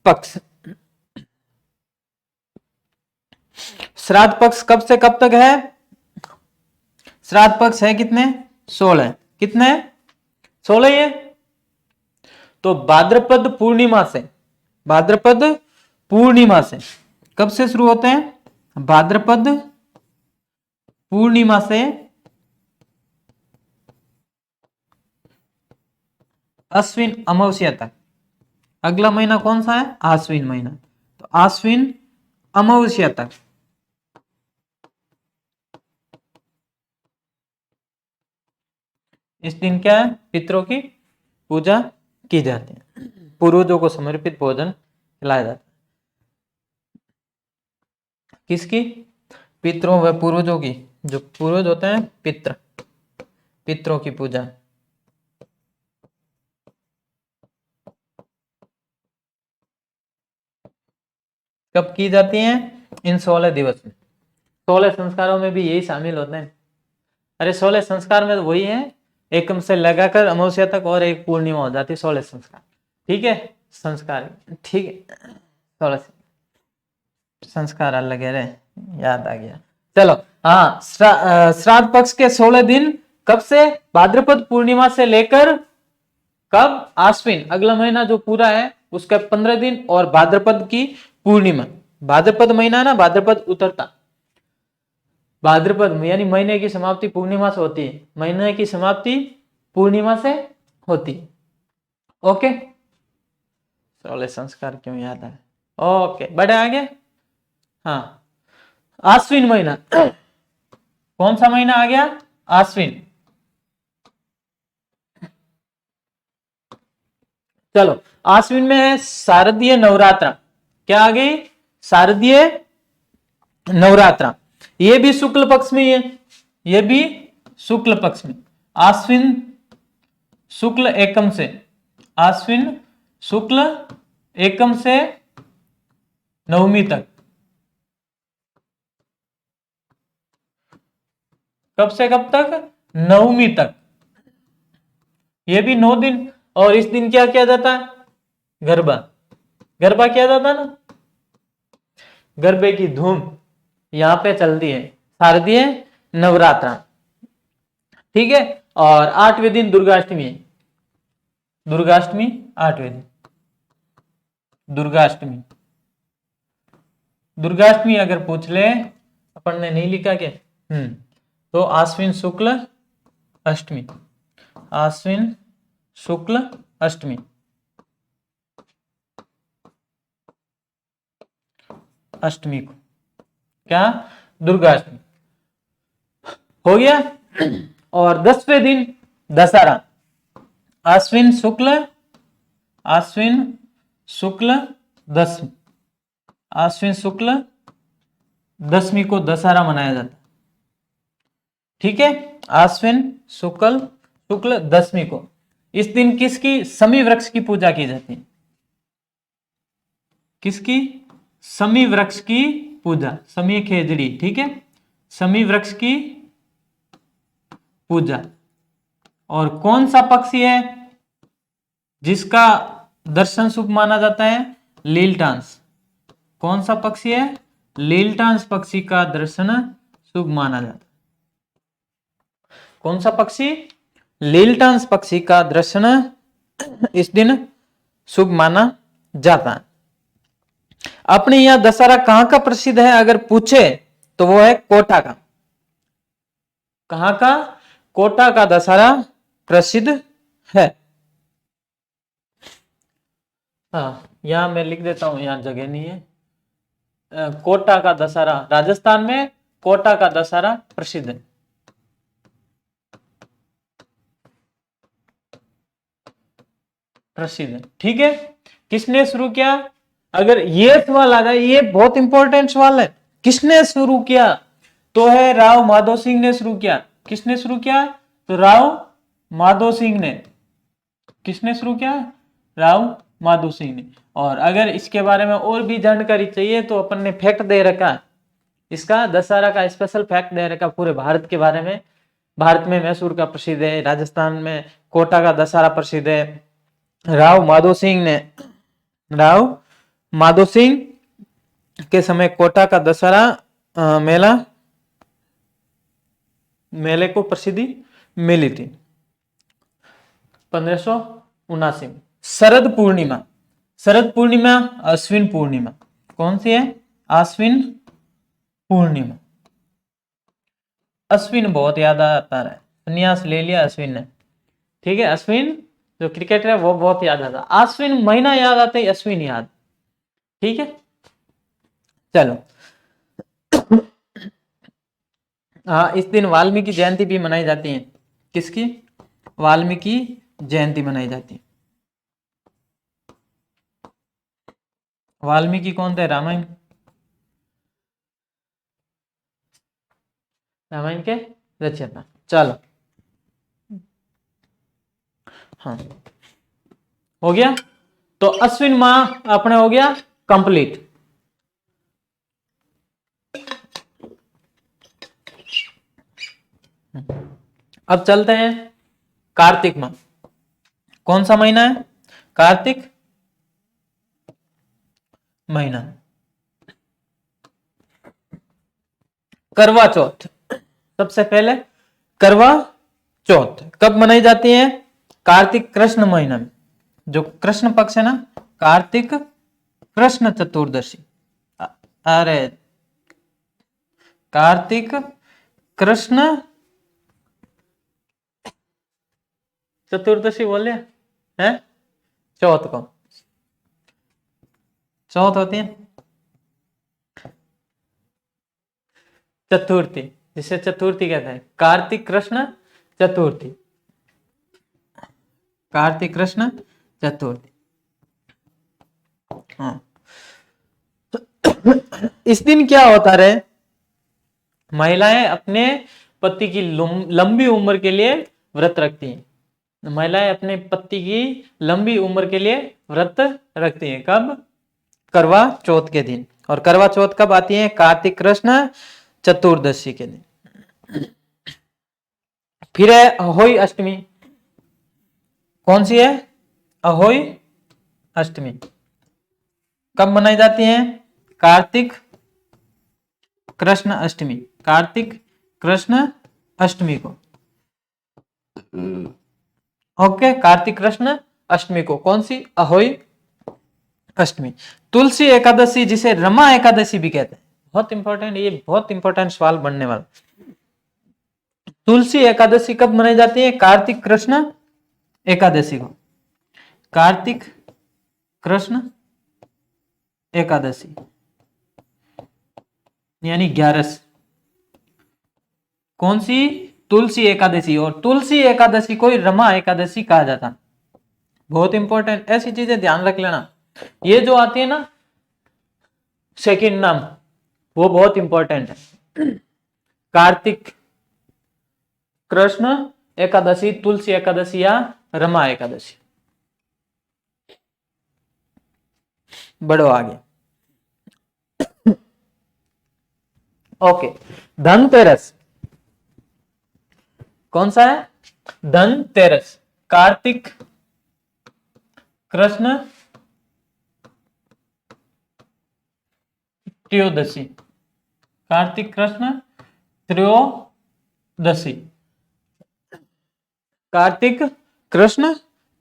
S1: पक्ष। श्राद्ध पक्ष कब से कब तक है? श्राद्ध पक्ष है कितने? 16। कितने? 16 ये। तो भाद्रपद पूर्णिमा से, भाद्रपद पूर्णिमा से कब से शुरू होते हैं? भाद्रपद पूर्णिमा से अश्विन अमावस्या तक। अगला महीना कौन सा है? आश्विन महीना। तो आश्विन अमावस्या तक इस दिन क्या है? पितरों की पूजा की जाती है, पूर्वजों को समर्पित भोजन खिलाया जाता है। किसकी? पितरों व पूर्वजों की। जो पूर्वज होते हैं पितृ, पितरों की पूजा। कब की जाती है? इन 16 दिवस में। 16 संस्कारों में भी यही शामिल होते हैं। अरे 16 संस्कार में तो वही है, एकम से लगाकर अमावस्या तक और एक पूर्णिमा हो जाती है, 16 संस्कार। ठीक है, संस्कार, ठीक है, 16 संस्कार अलग है रे, याद आ गया। चलो, हाँ, श्राद्ध पक्ष के 16 दिन कब से? भाद्रपद पूर्णिमा से लेकर कब? आश्विन, अगला महीना जो पूरा है उसका 15 दिन, और भाद्रपद की पूर्णिमा। भाद्रपद महीना ना, भाद्रपद उतरता, भाद्रपद यानी महीने की समाप्ति पूर्णिमा से होती है, महीने की समाप्ति पूर्णिमा से होती है। ओके, 16 संस्कार क्यों याद है? ओके, बढ़े आगे। हाँ, आश्विन महीना। कौन सा महीना आ गया? आश्विन। चलो, आश्विन में है शारदीय नवरात्रा। क्या आ गई? शारदीय नवरात्रा। ये भी शुक्ल पक्ष में है, ये भी शुक्ल पक्ष में, आश्विन शुक्ल एकम से, आश्विन शुक्ल एकम से नवमी तक। कब से कब तक? नवमी तक। ये भी 9 दिन। और इस दिन क्या किया जाता है? गरबा, गरबा किया जाता है ना, गरबे की धूम यहां पे चलती है, शारदीय नवरात्रा। ठीक है, और 8वें दिन दुर्गाष्टमी है, दुर्गाष्टमी 8वें दिन। दुर्गाष्टमी। दुर्गाष्टमी अगर पूछ ले, अपन ने नहीं लिखा क्या, तो आश्विन शुक्ल अष्टमी, आश्विन शुक्ल अष्टमी, अष्टमी को क्या, दुर्गाष्टमी हो गया। और 10वें दिन दशहरा, आश्विन शुक्ल, आश्विन शुक्ल दशमी, आश्विन शुक्ल दशमी को दशहरा मनाया जाता है। ठीक है, आश्विन शुक्ल शुक्ल दशमी को। इस दिन किसकी, शमी वृक्ष की पूजा की जाती है, किसकी, शमी वृक्ष की पूजा, शमी खेजड़ी, ठीक है, शमी वृक्ष की पूजा। और कौन सा पक्षी है जिसका दर्शन शुभ माना जाता है, लीलटांस। कौन सा पक्षी है, लीलटांस पक्षी का दर्शन शुभ माना जाता है। कौन सा पक्षी, लीलटांस पक्षी का दर्शन इस दिन शुभ माना जाता है। अपने यहां दशहरा कहां का प्रसिद्ध है अगर पूछे तो वो है कोटा का। कहां का, कोटा का दशहरा प्रसिद्ध है। हाँ, यहां मैं लिख देता हूं, यहां जगह नहीं है। कोटा का दशहरा, राजस्थान में कोटा का दशहरा प्रसिद्ध है। प्रसिद्ध है, ठीक है। किसने शुरू किया, अगर ये सवाल आ जाए, ये बहुत इंपॉर्टेंट सवाल है, किसने शुरू किया, तो है राव माधो सिंह ने शुरू किया। किसने शुरू किया, तो राव माधो सिंह ने। किसने शुरू किया, राव माधो सिंह ने। और अगर इसके बारे में और भी जानकारी चाहिए तो अपन ने फैक्ट दे रखा है, इसका दशहरा का स्पेशल फैक्ट दे रखा पूरे भारत के बारे में। भारत में मैसूर का प्रसिद्ध है, राजस्थान में कोटा का दशहरा प्रसिद्ध है। राव माधो सिंह ने, राव माधो सिंह के समय कोटा का दशहरा मेले को प्रसिद्धि मिली थी 1579 में। शरद पूर्णिमा, शरद पूर्णिमा अश्विन पूर्णिमा, कौन सी है, आश्विन पूर्णिमा। अश्विन बहुत याद आता है, संन्यास ले लिया अश्विन ने, ठीक है। अश्विन जो क्रिकेटर है वो बहुत याद आता, अश्विन महीना याद आता है, अश्विन याद, ठीक है। चलो, हाँ, इस दिन वाल्मीकि जयंती भी मनाई जाती है। किसकी, वाल्मीकि जयंती मनाई जाती है। वाल्मीकि कौन थे, रामायण, रामायण के रचयिता। चलो, हाँ, हो गया। तो अश्विन माह अपने हो गया कंप्लीट। अब चलते हैं कार्तिक माह। कौन सा महीना है, कार्तिक महीना। करवा चौथ, सबसे पहले करवा चौथ कब मनाई जाती है, कार्तिक कृष्ण महीना में, जो कृष्ण पक्ष है ना, कार्तिक कृष्ण चतुर्दशी। अरे, कार्तिक कृष्ण चतुर्दशी बोले हैं, चौथ को, चौथ होती है चतुर्थी, जिसे चतुर्थी कहते हैं, कार्तिक कृष्ण चतुर्थी, कार्तिक कृष्ण चतुर्थी। हाँ, इस दिन क्या होता रहे, महिलाएं अपने पति की लंबी उम्र के लिए व्रत रखती हैं। महिलाएं अपने पति की लंबी उम्र के लिए व्रत रखती हैं। कब, करवा चौथ के दिन। और करवा चौथ कब आती है, कार्तिक कृष्ण चतुर्दशी के दिन। फिर है अहोई अष्टमी। कौन सी है, अहोई अष्टमी कब मनाई जाती है, कार्तिक कृष्ण अष्टमी, कार्तिक कृष्ण अष्टमी को। ओके, कार्तिक कृष्ण अष्टमी को, कौन सी, अहोई अष्टमी। तुलसी एकादशी जिसे रमा एकादशी भी कहते हैं, बहुत इंपॉर्टेंट, ये बहुत इंपॉर्टेंट सवाल बनने वाला। तुलसी एकादशी कब मनाई जाती है? कार्तिक कृष्ण एकादशी को, कार्तिक कृष्ण एकादशी यानी 11। कौन सी? तुलसी एकादशी। और तुलसी एकादशी को रमा एकादशी कहा जाता है। बहुत इंपॉर्टेंट, ऐसी चीजें ध्यान रख लेना। ये जो आती है ना सेकंड नाम, वो बहुत इंपॉर्टेंट है। कार्तिक कृष्ण एकादशी, तुलसी एकादशी या रमा एकादशी। बढ़ो आगे। ओके, धनतेरस कौन सा है? धनतेरस, कार्तिक कृष्ण त्रयोदशी, कार्तिक कृष्ण त्रयोदशी, कार्तिक कृष्ण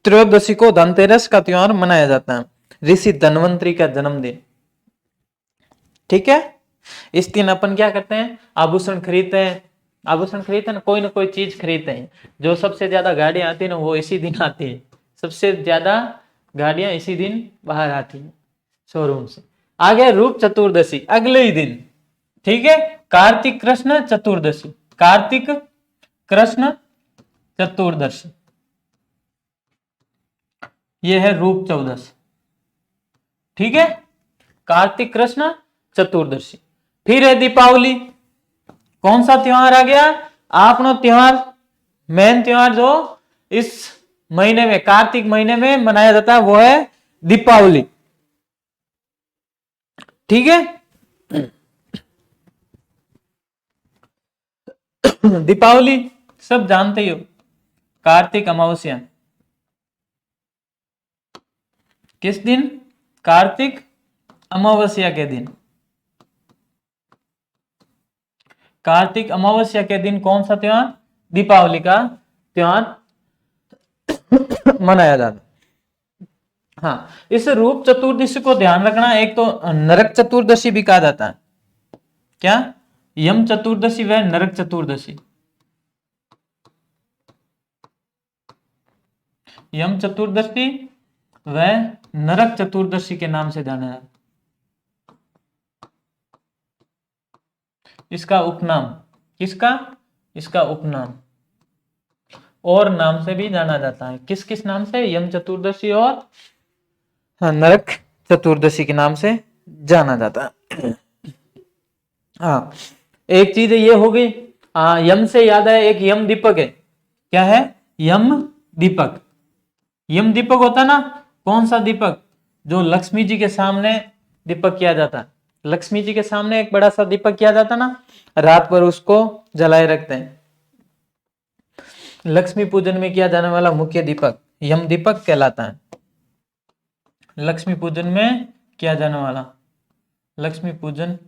S1: त्रयोदशी को धनतेरस का त्योहार मनाया जाता है, ऋषि धन्वंतरी का जन्मदिन। ठीक है, इस दिन अपन क्या करते हैं? आभूषण खरीदते हैं, आभूषण खरीदते हैं, कोई ना कोई चीज खरीदते हैं। जो सबसे ज्यादा गाड़ियां आती है ना, वो इसी दिन आती है। सबसे ज्यादा गाड़ियां इसी दिन बाहर आती है शोरूम से। आगे रूप चतुर्दशी, अगले ही दिन। ठीक है, कार्तिक कृष्ण चतुर्दशी, कार्तिक कृष्ण चतुर्दशी, ये है रूप चौदस। ठीक है, कार्तिक कृष्ण चतुर्दशी। फिर है दीपावली। कौन सा त्योहार आ गया? आपनो त्योहार, मेन त्योहार जो इस महीने में, कार्तिक महीने में मनाया जाता है, वो है दीपावली। ठीक है, दीपावली सब जानते ही हो, कार्तिक अमावस्या किस दिन? कार्तिक अमावस्या के दिन। कार्तिक अमावस्या के दिन कौन सा त्योहार? दीपावली का त्योहार मनाया जाता है। हाँ, इस रूप चतुर्दशी को ध्यान रखना। एक तो नरक चतुर्दशी भी कहा जाता है। क्या? यम चतुर्दशी व नरक चतुर्दशी। यम चतुर्दशी व नरक चतुर्दशी के नाम से जाना जाता है। इसका उपनाम, किसका? इसका उपनाम और नाम से भी जाना जाता है। किस किस नाम से? यम चतुर्दशी और नरक चतुर्दशी के नाम से जाना जाता है। हाँ, एक चीज ये हो गई। यम से याद है, एक यम दीपक है। क्या है? यम दीपक। यम दीपक होता ना, कौन सा दीपक? जो लक्ष्मी जी के सामने दीपक किया जाता। लक्ष्मी जी के सामने एक बड़ा सा दीपक किया जाता ना, रात भर उसको जलाए रखते हैं। लक्ष्मी पूजन में किया जाने वाला मुख्य दीपक यम दीपक कहलाता है। लक्ष्मी पूजन में किया जाने वाला, लक्ष्मी पूजन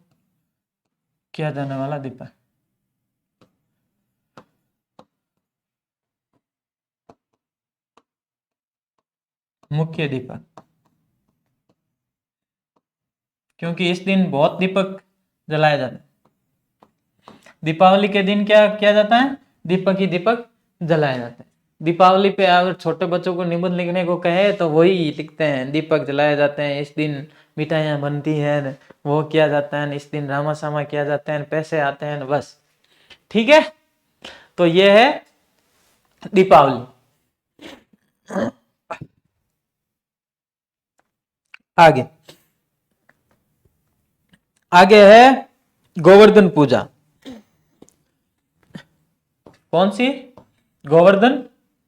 S1: किया जाने वाला दीपक मुख्य दीपक, क्योंकि इस दिन बहुत दीपक जलाए जाते हैं। दीपावली के दिन क्या किया जाता है? दीपक ही दीपक जलाए जाते हैं। दीपावली पे अगर छोटे बच्चों को निबंध लिखने को कहे तो वही लिखते हैं, दीपक जलाए जाते हैं, इस दिन मिठाइयाँ बनती हैं, वो किया जाता है, इस दिन रामा सामा किया जाता है, पैसे आते हैं, बस। ठीक है, तो ये है दीपावली। आगे आगे है गोवर्धन पूजा। कौन सी? गोवर्धन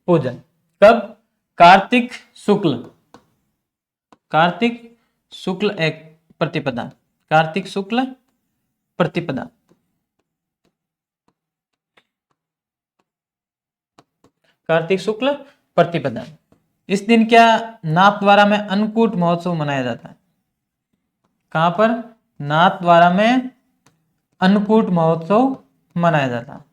S1: पूजा। कब? कार्तिक शुक्ल, कार्तिक शुक्ल एक प्रतिपदा, कार्तिक शुक्ल प्रतिपदा, कार्तिक शुक्ल प्रतिपदा। इस दिन क्या? नाथद्वारा में अन्नकूट महोत्सव मनाया जाता है। कहां पर? नाथद्वारा में अन्नकूट महोत्सव मनाया जाता है।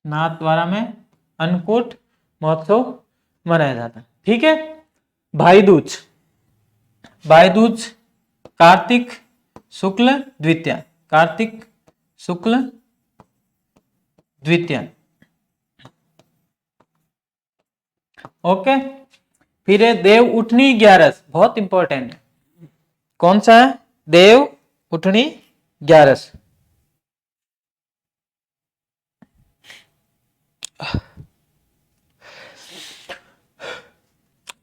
S1: नाथद्वारा में अन्नकूट महोत्सव मनाया जाता है। ठीक है। भाई दूज, भाई दूज कार्तिक शुक्ल द्वितीया, कार्तिक शुक्ल द्वितीया। ओके। फिर है देव उठनी ग्यारस, बहुत इंपॉर्टेंट है। कौन सा है? देव उठनी ग्यारस।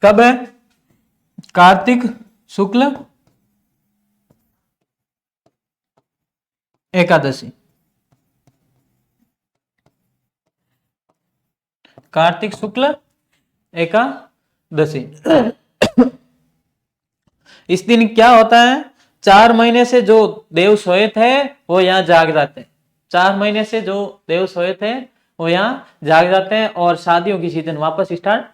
S1: कब है? कार्तिक शुक्ल एकादशी, कार्तिक शुक्ल एकादशी। इस दिन क्या होता है? 4 महीने से जो देव सोए थे वो यहाँ जाग जाते हैं। 4 महीने से जो देव सोए थे वो यहाँ जाग जाते हैं और शादियों की सीजन वापस स्टार्ट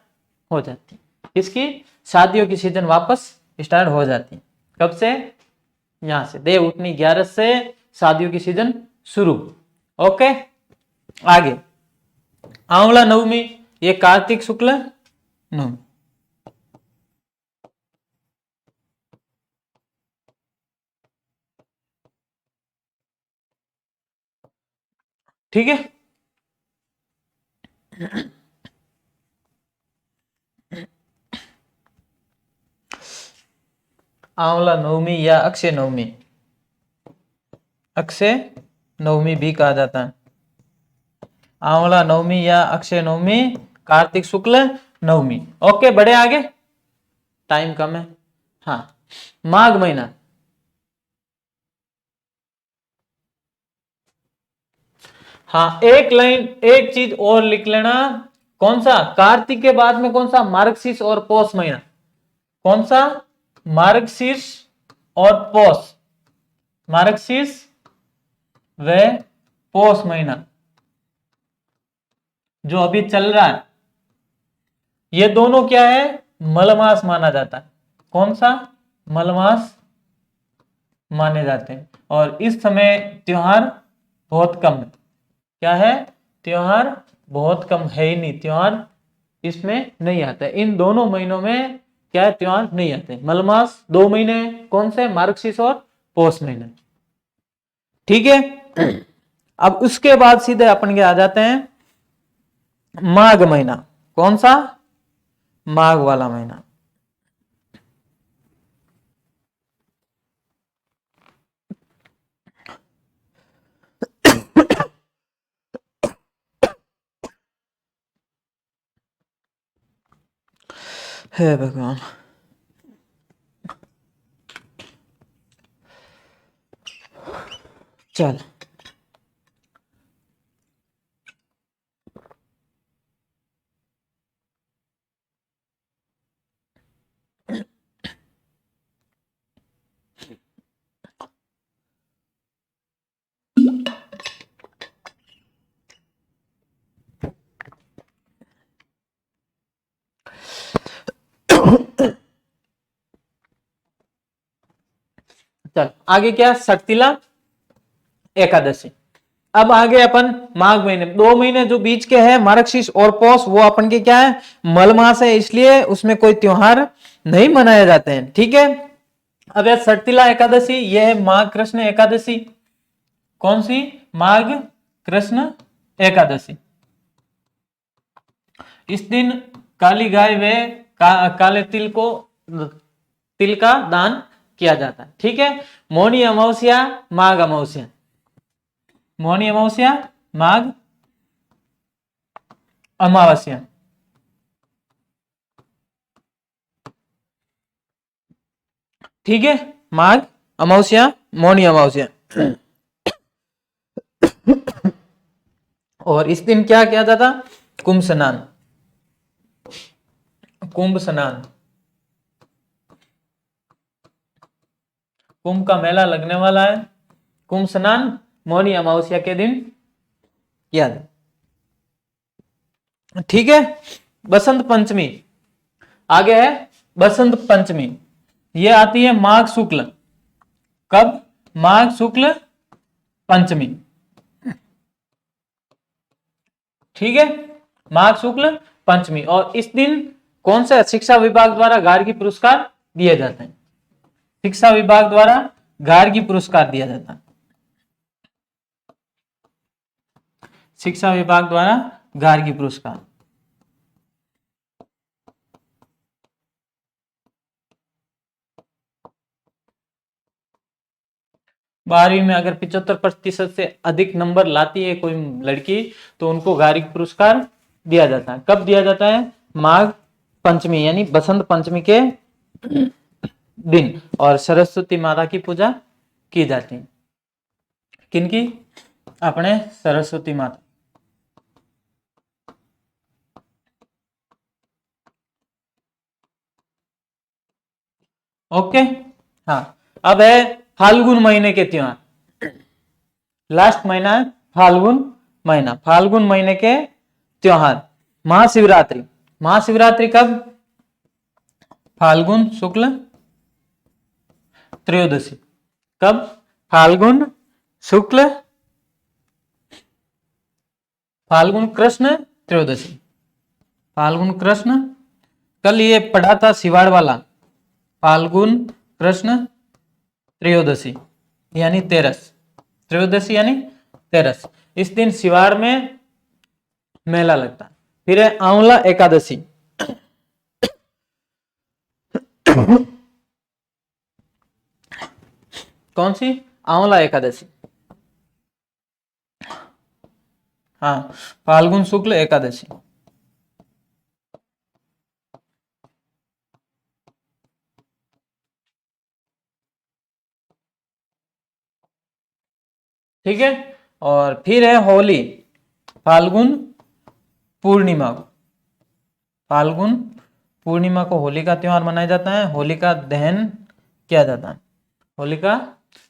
S1: हो जाती है। किसकी? शादियों की सीजन वापस स्टार्ट हो जाती है। कब से? यहाँ से देव उठनी 11 से शादियों की सीजन शुरू। ओके। आगे आंवला नवमी, ये कार्तिक शुक्ल नवमी। ठीक है। आंवला नवमी या अक्षय नवमी, अक्षय नवमी भी कहा जाता है। आंवला नवमी या अक्षय नवमी, कार्तिक शुक्ल नवमी। ओके, बढ़े आगे, टाइम कम है। हाँ, माघ महीना, हाँ एक लाइन एक चीज और लिख लेना। कौन सा? कार्तिक के बाद में कौन सा? मार्गशीर्ष और पौष महीना। कौन सा? मार्गशीर्ष और पौष, मार्गशीर्ष व पौष महीना जो अभी चल रहा है, ये दोनों क्या है? मलमास माना जाता है। कौन सा? मलमास माने जाते हैं। और इस समय त्योहार बहुत कम है। क्या है? त्योहार बहुत कम है ही नहीं, त्योहार इसमें नहीं आता है। इन दोनों महीनों में क्या है? त्योहार नहीं आते। मलमास 2 महीने, कौन से? मार्गशीर्ष और पौष महीने। ठीक है। अब उसके बाद सीधे अपन के आ जाते हैं माघ महीना। कौन सा? माघ वाला महीना। हे भगवान, चल चल आगे क्या? सटतिला एकादशी। अब आगे अपन माघ महीने, 2 महीने जो बीच के हैं मार्गशीर्ष और पौष, वो अपन के क्या है? मलमास है, इसलिए उसमें कोई त्योहार नहीं मनाए जाते हैं। ठीक है। अब यह सटतिला एकादशी, यह है माघ कृष्ण एकादशी। कौन सी? माघ कृष्ण एकादशी। इस दिन काली गाय व काले तिल को, तिल का दान किया जाता है। ठीक है। मौनी अमावस्या, माघ अमावस्या, मौनी अमावस्या, माघ अमावस्या। ठीक है। माघ अमावस्या, मौनी अमावस्या। और इस दिन क्या किया जाता? कुंभ स्नान, कुंभ स्नान, कुंभ का मेला लगने वाला है। कुंभ स्नान मौनी अमावस्या के दिन किया जाए। ठीक है। बसंत पंचमी, आगे है बसंत पंचमी, ये आती है माघ शुक्ल। कब? माघ शुक्ल पंचमी। ठीक है। माघ शुक्ल पंचमी। और इस दिन कौन सा शिक्षा विभाग द्वारा गार्गी पुरस्कार दिए जाते हैं? शिक्षा विभाग द्वारा गार्गी पुरस्कार दिया जाता है। शिक्षा विभाग द्वारा गार्गी पुरस्कार। बारहवीं में अगर 75% से अधिक नंबर लाती है कोई लड़की तो उनको गार्गी पुरस्कार दिया जाता है। कब दिया जाता है? माघ पंचमी यानी बसंत पंचमी के दिन। और सरस्वती माता की पूजा की जाती है। किनकी? अपने सरस्वती माता। ओके। हाँ, अब है फाल्गुन महीने के त्योहार। लास्ट महीना है फाल्गुन महीना। फाल्गुन महीने के त्योहार। महाशिवरात्रि। महाशिवरात्रि कब? फाल्गुन शुक्ल त्रयोदशी। कब? फाल्गुन शुक्ल फाल्गुन कृष्ण त्रयोदशी। फाल्गुन कृष्ण, कल ये पढ़ा था सिवाड़ वाला। फाल्गुन कृष्ण त्रयोदशी यानी तेरस। त्रयोदशी यानी तेरस। इस दिन सिवाड़ में मेला लगता है। फिर है आंवला एकादशी। कौन सी? आंवला एकादशी। हाँ, फाल्गुन शुक्ल एकादशी। ठीक है। और फिर है होली। फाल्गुन पूर्णिमा को। फाल्गुन पूर्णिमा को होली का त्योहार मनाया जाता है। होलिका दहन किया जाता है। होलिका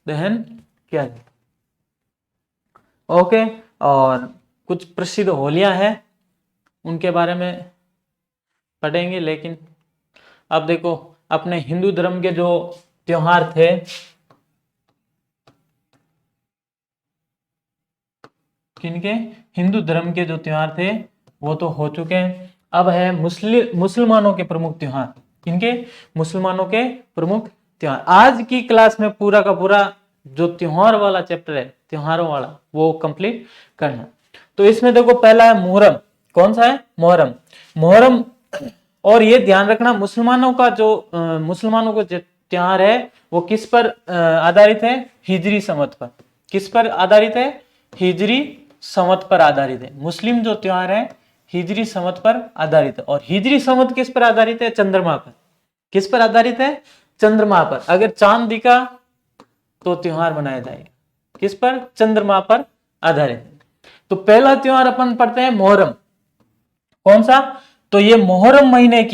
S1: दहन किया जाता है। ओके। और कुछ प्रसिद्ध होलियां हैं, उनके बारे में पढ़ेंगे। लेकिन अब देखो, अपने हिंदू धर्म के जो त्योहार थे, किनके? हिंदू धर्म के जो त्योहार थे वो तो हो चुके हैं। अब है मुसलमानों के प्रमुख त्योहार। किनके? मुसलमानों के प्रमुख त्योहार। आज की क्लास में पूरा का पूरा जो त्योहार वाला चैप्टर है, त्योहारों वाला, वो कंप्लीट करना। तो इसमें देखो, पहला है मुहर्रम। कौन सा है? मुहर्रम। मुहर्रम, और ये ध्यान रखना, मुसलमानों का जो मुसलमानों को त्योहार है वो किस पर आधारित है? हिजरी संवत पर। किस पर आधारित है? हिजरी संवत पर आधारित है। मुस्लिम जो त्योहार है हिजरी संवत पर आधारित है। और हिजरी संवत किस पर आधारित है? चंद्रमा पर। किस पर आधारित है? चंद्रमा पर। अगर चांद दिखा तो त्योहार मनाया जाएगा। किस पर? चंद्रमा पर आधारित है। तो पहला त्योहार अपन पढ़ते हैं मुहर्रम। कौन सा? तो ये मुहर्रम महीने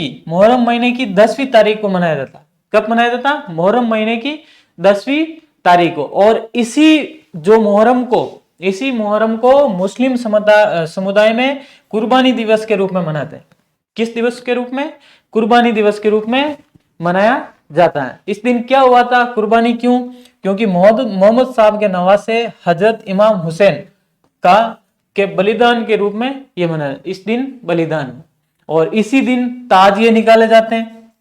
S1: की 10वीं तारीख को मनाया जाता। कब मनाया जाता? मुहर्रम महीने की 10वीं तारीख को। और इसी मुहर्रम को मुस्लिम समुदाय में कुर्बानी दिवस के रूप में मनाते हैं। किस दिवस के रूप में? कुर्बानी दिवस के रूप में मनाया जाता है। इस दिन क्या हुआ था? कुर्बानी क्यों? क्योंकि मोहम्मद साहब के नवासे हजरत इमाम हुसैन का के बलिदान के रूप में ये मनाया। इस दिन बलिदान, और इसी दिन ताजिए निकाले जाते हैं।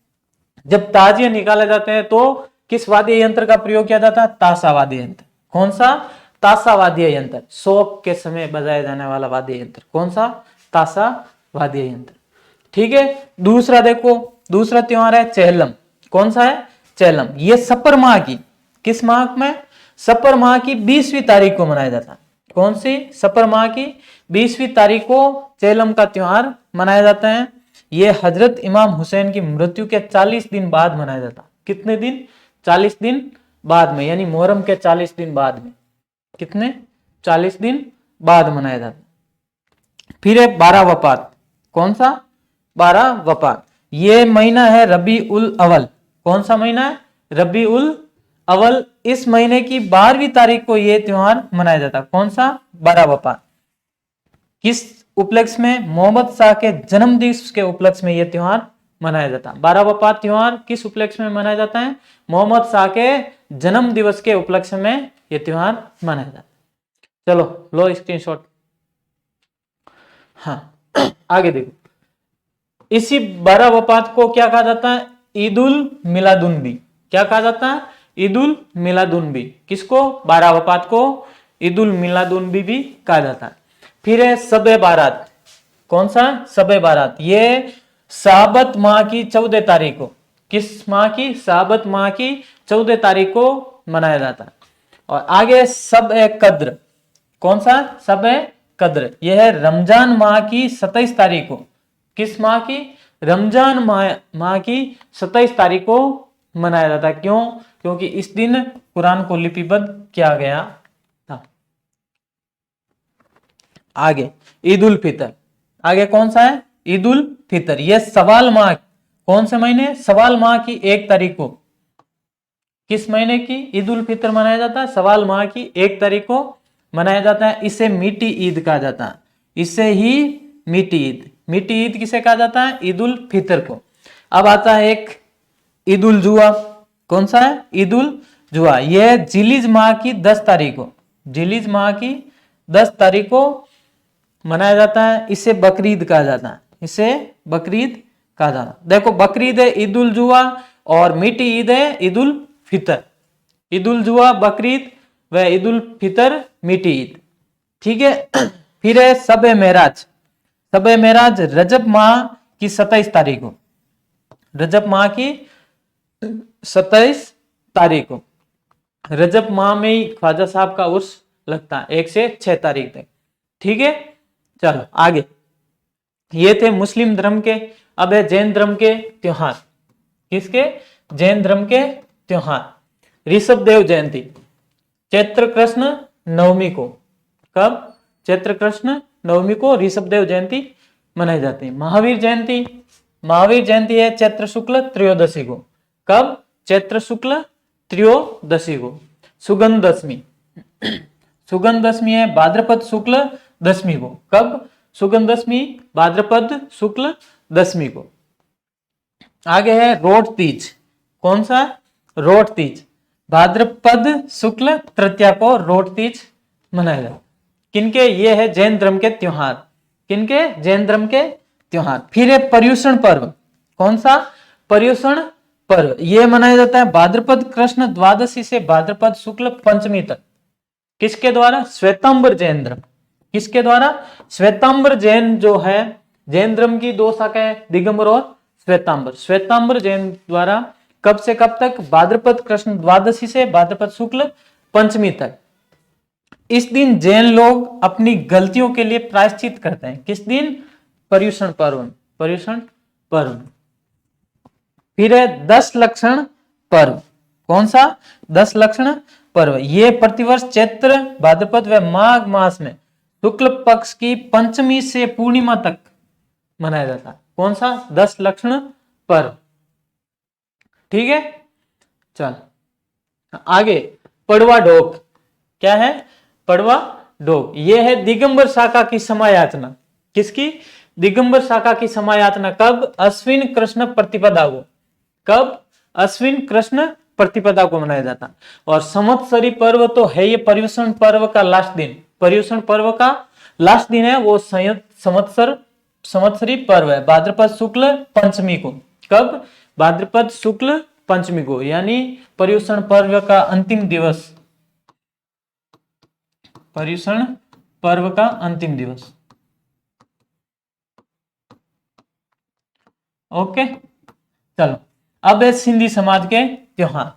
S1: जब ताजिए निकाले जाते हैं तो किस वाद्य यंत्र का प्रयोग किया जाता है? ताशा वाद्य यंत्र। कौन सा? ताशा वाद्य यंत्र। शोक के समय बजाया जाने वाला वाद्य यंत्र। कौन सा? ताशा वाद्य यंत्र। ठीक है। दूसरा देखो, दूसरा त्योहार है चेहलम। कौन सा है? चेहलम। ये सपर माह की, किस माह में? सपर माह की 20वीं तारीख को मनाया जाता है। कौन सी? सपर माह की 20वीं तारीख को चेहलम का त्योहार मनाया जाता है। ये हजरत इमाम हुसैन की मृत्यु के 40 दिन बाद मनाया जाता। कितने दिन? 40 दिन बाद में, यानी मुहर्रम के 40 दिन बाद में। कितने? 40 दिन बाद मनाया जाता। फिर है 12 वफात। कौन सा? 12 वफात। ये महीना है रबी उल अवल। कौन सा महीना है? रबी उल अवल। इस महीने की 12वीं तारीख को यह त्योहार मनाया जाता। कौन सा? 12 वफात। किस उपलक्ष्य में? मोहम्मद शाह के जन्म दिवस के उपलक्ष्य में यह त्योहार मनाया जाता है। 12 वफात त्योहार किस उपलक्ष्य में मनाया जाता है? मोहम्मद शाह के जन्म दिवस के उपलक्ष्य में यह त्योहार मनाया जाता है। चलो लो स्क्रीनशॉट। हाँ, आगे देखो, इसी 12 वफात को क्या कहा जाता है? ईद उल मिलादुन्नबी। क्या कहा जाता है? ईद उल मिलादुन्नबी। किसको? 12 वफात को ईद उल मिलादुन्नबी भी कहा जाता है। फिर है शब-ए बारात। कौन सा? शब-ए बारात। ये शाबत माह की 14 तारीख को, किस माह की? शाबत माह की 14 तारीख को मनाया जाता है। और आगे शब-ए कद्र। कौन सा? शब-ए कद्र। यह है रमजान माह की 27 तारीख को। किस माह की? रमजान माह की 27 तारीख को मनाया जाता है। क्यों? क्योंकि इस दिन कुरान को लिपिबद्ध किया गया था। आगे ईद उल फितर। आगे कौन सा है? ईद उल फितर। यह सवाल माह, कौन से महीने? सवाल माह की 1 तारीख को। किस महीने की ईद उल फितर मनाया जाता है? सवाल माह की 1 तारीख को मनाया जाता है। इसे मीठी ईद कहा जाता है। इसे ही मीठी ईद, मीठी ईद किसे कहा जाता है? ईद उल फितर को। अब आता है एक ईद उल जुहा। कौन सा है? ईद उल जुहा। यह जिलिज माह की 10 तारीख को, जिलिज माह की 10 तारीख को मनाया जाता है। इसे बकरीद कहा जाता है। इसे बकरीद कहा जाता है। देखो, बकरीद है ईद उल जुहा और मीठी ईद है ईद उल फितर। ईद उल जुहा बकरीद व ईद उल फितर मीठी ईद। ठीक है। फिर है शब-ए मेराज। शब-ए मेराज रजब माह की 27 तारीख को, रजब माह की 27 तारीख को। रजब माह में ही ख्वाजा साहब का उर्स लगता है 1 से 6 तारीख तक। ठीक है। चलो आगे, ये थे मुस्लिम धर्म के। अब है जैन धर्म के त्योहार। किसके? जैन धर्म के त्योहार। ऋषभ देव जयंती चैत्र कृष्ण नवमी को। कब? चैत्र कृष्ण नवमी को ऋषभ देव जयंती मनाई जाती है। महावीर जयंती, महावीर जयंती है चैत्र शुक्ल त्रयोदशी को। कब? चैत्र शुक्ल त्रयोदशी को। सुगंध दशमी, सुगंध दशमी है भाद्रपद शुक्ल दशमी को। कब? सुगंध दशमी भाद्रपद शुक्ल दशमी को। आगे है रोट तीज। कौन सा? रोट तीज भाद्रपद शुक्ल तृतीया को रोट तीज मनाया जाता है। किनके? ये है जैन धर्म के त्योहार। किनके? जैन धर्म के त्योहार। फिर है पर्युषण पर्व। कौन सा? पर्युषण पर्व। यह मनाया जाता है भाद्रपद कृष्ण द्वादशी से भाद्रपद शुक्ल पंचमी तक। किसके द्वारा? श्वेतांबर जैन धर्म। किसके द्वारा? श्वेतांबर जैन जो है, जैन धर्म की 2 शाखाएं, दिगंबर और श्वेतांबर। श्वेतांबर जैन द्वारा कब से कब तक? भाद्रपद कृष्ण द्वादशी से भाद्रपद शुक्ल पंचमी तक। इस दिन जैन लोग अपनी गलतियों के लिए प्रायश्चित करते हैं। किस दिन? पर्युषण पर्व, पर्युषण पर्व। फिर है 10 लक्षण पर्व। कौन सा? 10 लक्षण पर्व। यह प्रतिवर्ष चैत्र भाद्रपद व माघ मास में शुक्ल पक्ष की पंचमी से पूर्णिमा तक मनाया जाता है। कौन सा? 10 लक्षण पर्व। ठीक है। चल आगे, पड़वा ढोक। क्या है? पड़वा ढोक। यह है दिगंबर शाखा की समायातना। किसकी? दिगंबर शाखा की समायातना। कब? अश्विन कृष्ण प्रतिपदा को। कब? अश्विन कृष्ण प्रतिपदा को मनाया जाता। और संवत्सरी पर्व तो है ये पर्युषण पर्व का लास्ट दिन। पर्युषण पर्व का लास्ट दिन है वो संवत्सरी पर्व है भाद्रपद शुक्ल पंचमी को। कब? भाद्रपद शुक्ल पंचमी को, यानी पर्युषण पर्व का अंतिम दिवस। पर्युषण पर्व का अंतिम दिवस। ओके। चलो अब है सिंधी समाज के त्योहार।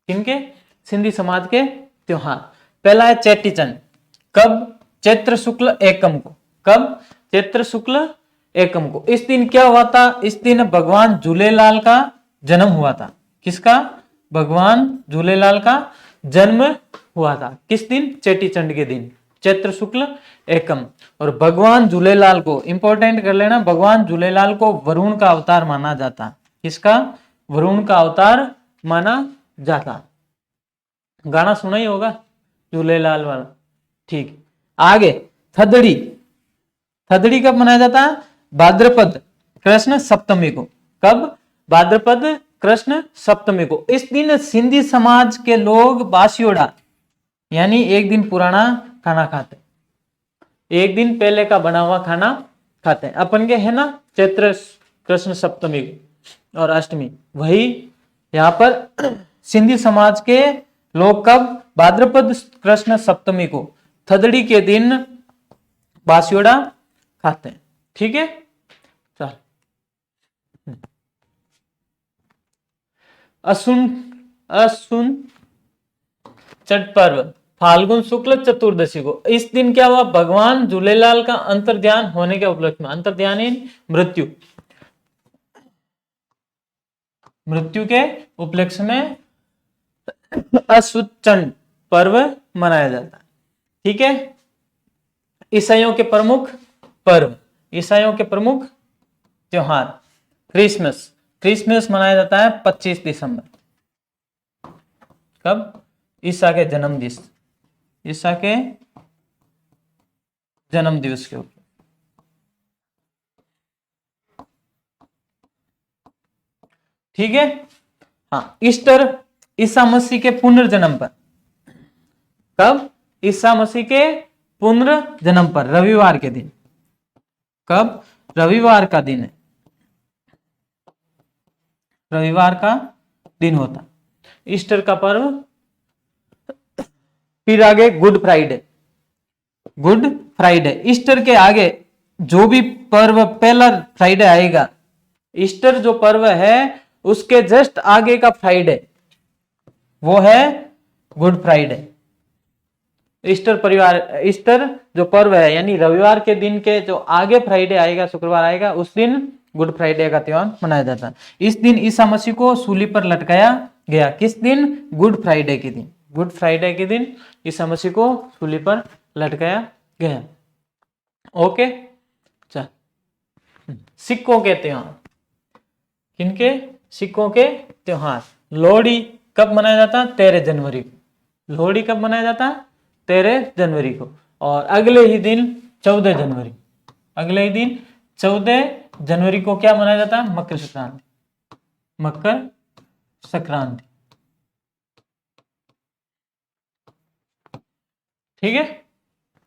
S1: किनके? सिंधी समाज के त्योहार। पहला है चेटीचंड। कब? चैत्र शुक्ल एकम को। कब? चैत्र शुक्ल एकम को। इस दिन क्या हुआ था? इस दिन भगवान झूलेलाल का जन्म हुआ था। किसका? भगवान झूलेलाल का जन्म हुआ था। किस दिन? चेटीचंड के दिन, चैत्र शुक्ल एकम। और भगवान झूलेलाल को इंपॉर्टेंट कर लेना, भगवान झूलेलाल को वरुण का अवतार माना जाता। किसका? वरुण का अवतार माना जाता। गाना सुना ही होगा झूलेलाल वाला। ठीक। आगे थदड़ी। थदड़ी कब मनाया जाता है? भाद्रपद कृष्ण सप्तमी को। कब? भाद्रपद कृष्ण सप्तमी को। इस दिन सिंधी समाज के लोग बासियोड़ा यानी एक दिन पुराना खाना खाते। एक दिन पहले का बना हुआ खाना खाते हैं। अपन के है ना चैत्र कृष्ण सप्तमी और अष्टमी, वही यहाँ पर सिंधी समाज के लोग कब भाद्रपद कृष्ण सप्तमी को थदड़ी के दिन बासियोड़ा खाते हैं। ठीक है, चल असुन छठ पर्व फाल्गुन शुक्ल चतुर्दशी को, इस दिन क्या हुआ, भगवान झूलेलाल का अंतर्ध्यान होने के उपलक्ष्य में, अंतर्ध्यान मृत्यु के उपलक्ष्य में असुचंड पर्व मनाया जाता है। ठीक है, ईसाइयों के प्रमुख पर्व, ईसाइयों के प्रमुख त्योहार, क्रिसमस मनाया जाता है 25 दिसंबर। कब? ईसा के जन्म दिवस, ईसा के जन्म दिवस के ऊपर। ठीक है, हाँ, ईस्टर ईसा मसीह के पुनर्जन्म पर। कब? ईसा मसीह के पुनर्जन्म पर, रविवार के दिन। कब? रविवार का दिन है, रविवार का दिन होता ईस्टर का पर्व। फिर आगे good Friday, good Friday, Easter के आगे जो भी पर्व पहला फ्राइडे आएगा, ईस्टर जो पर्व है उसके जस्ट आगे का फ्राइडे वो है गुड फ्राइडे। ईस्टर जो पर्व है यानी रविवार के दिन के जो आगे फ्राइडे आएगा, शुक्रवार आएगा, उस दिन गुड फ्राइडे का त्योहार मनाया जाता है। इस दिन ईसा मसीह को सूली पर लटकाया गया। किस दिन? गुड फ्राइडे के दिन। गुड फ्राइडे के दिन ईसा मसीह को सूली पर लटकाया गया। ओके, चल सिक्कों के त्योहार, किनके? सिक्कों के त्योहार। लोहड़ी कब मनाया जाता? 13 जनवरी को। लोहड़ी कब मनाया जाता? 13 जनवरी को। और अगले ही दिन 14 जनवरी, अगले ही दिन 14 जनवरी को क्या मनाया जाता है? मकर संक्रांति, मकर संक्रांति। ठीक है,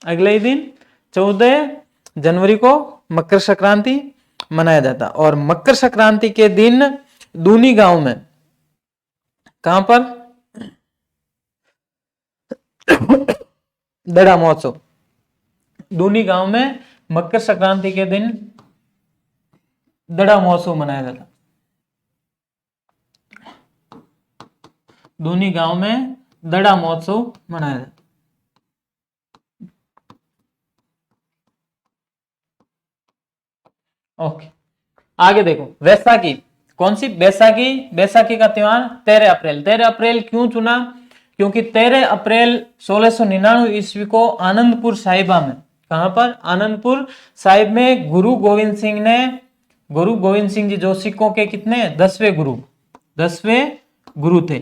S1: अगले ही दिन 14 जनवरी को मकर संक्रांति मनाया जाता। और मकर संक्रांति के दिन दूनी गांव में, कहां पर? दड़ा महोत्सव, दूनी गांव में मकर संक्रांति के दिन दड़ा महोत्सव मनाया जाता। दूनी गांव में दड़ा महोत्सव मनाया जाता। ओके, आगे देखो वैसाखी। कौन सी? बैसाखी। बैसाखी का त्योहार 13 अप्रैल। 13 अप्रैल क्यों चुना? क्योंकि 13 अप्रैल 1699 ईस्वी को आनंदपुर साहिबा में, कहां पर? आनंदपुर साहिब में गुरु गोविंद सिंह जी जो सिखों के कितने? 10वें गुरु, 10वें गुरु थे।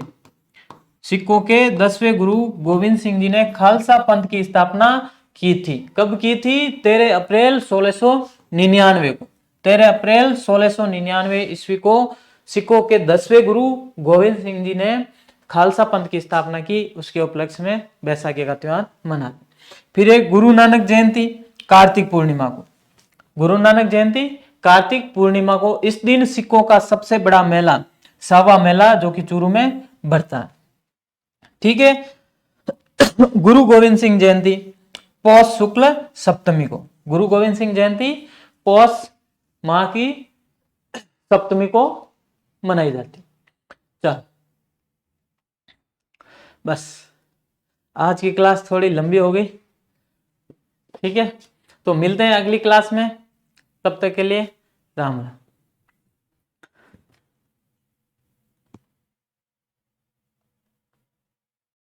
S1: सिखों के 10वें गुरु गोविंद सिंह जी ने खालसा पंथ की स्थापना की थी। कब की थी? 13 अप्रैल 1699 को। 13 अप्रैल 1699 ईस्वी को सिखों के 10वें गुरु गोविंद सिंह जी ने खालसा पंथ की स्थापना की। उसके उपलक्ष्य में बैसाखी का त्योहार मनाते। फिर एक गुरु नानक जयंती कार्तिक पूर्णिमा को। गुरु नानक जयंती कार्तिक पूर्णिमा को। इस दिन सिखों का सबसे बड़ा मेला, सावा मेला, जो कि चूरू में बढ़ता है। ठीक है, गुरु गोविंद सिंह जयंती पौष शुक्ल सप्तमी को। गुरु गोविंद सिंह जयंती पौष माह की सप्तमी को मनाई जाती। चल बस, आज की क्लास थोड़ी लंबी हो गई। ठीक है, तो मिलते हैं अगली क्लास में। तब तक के लिए राम राम।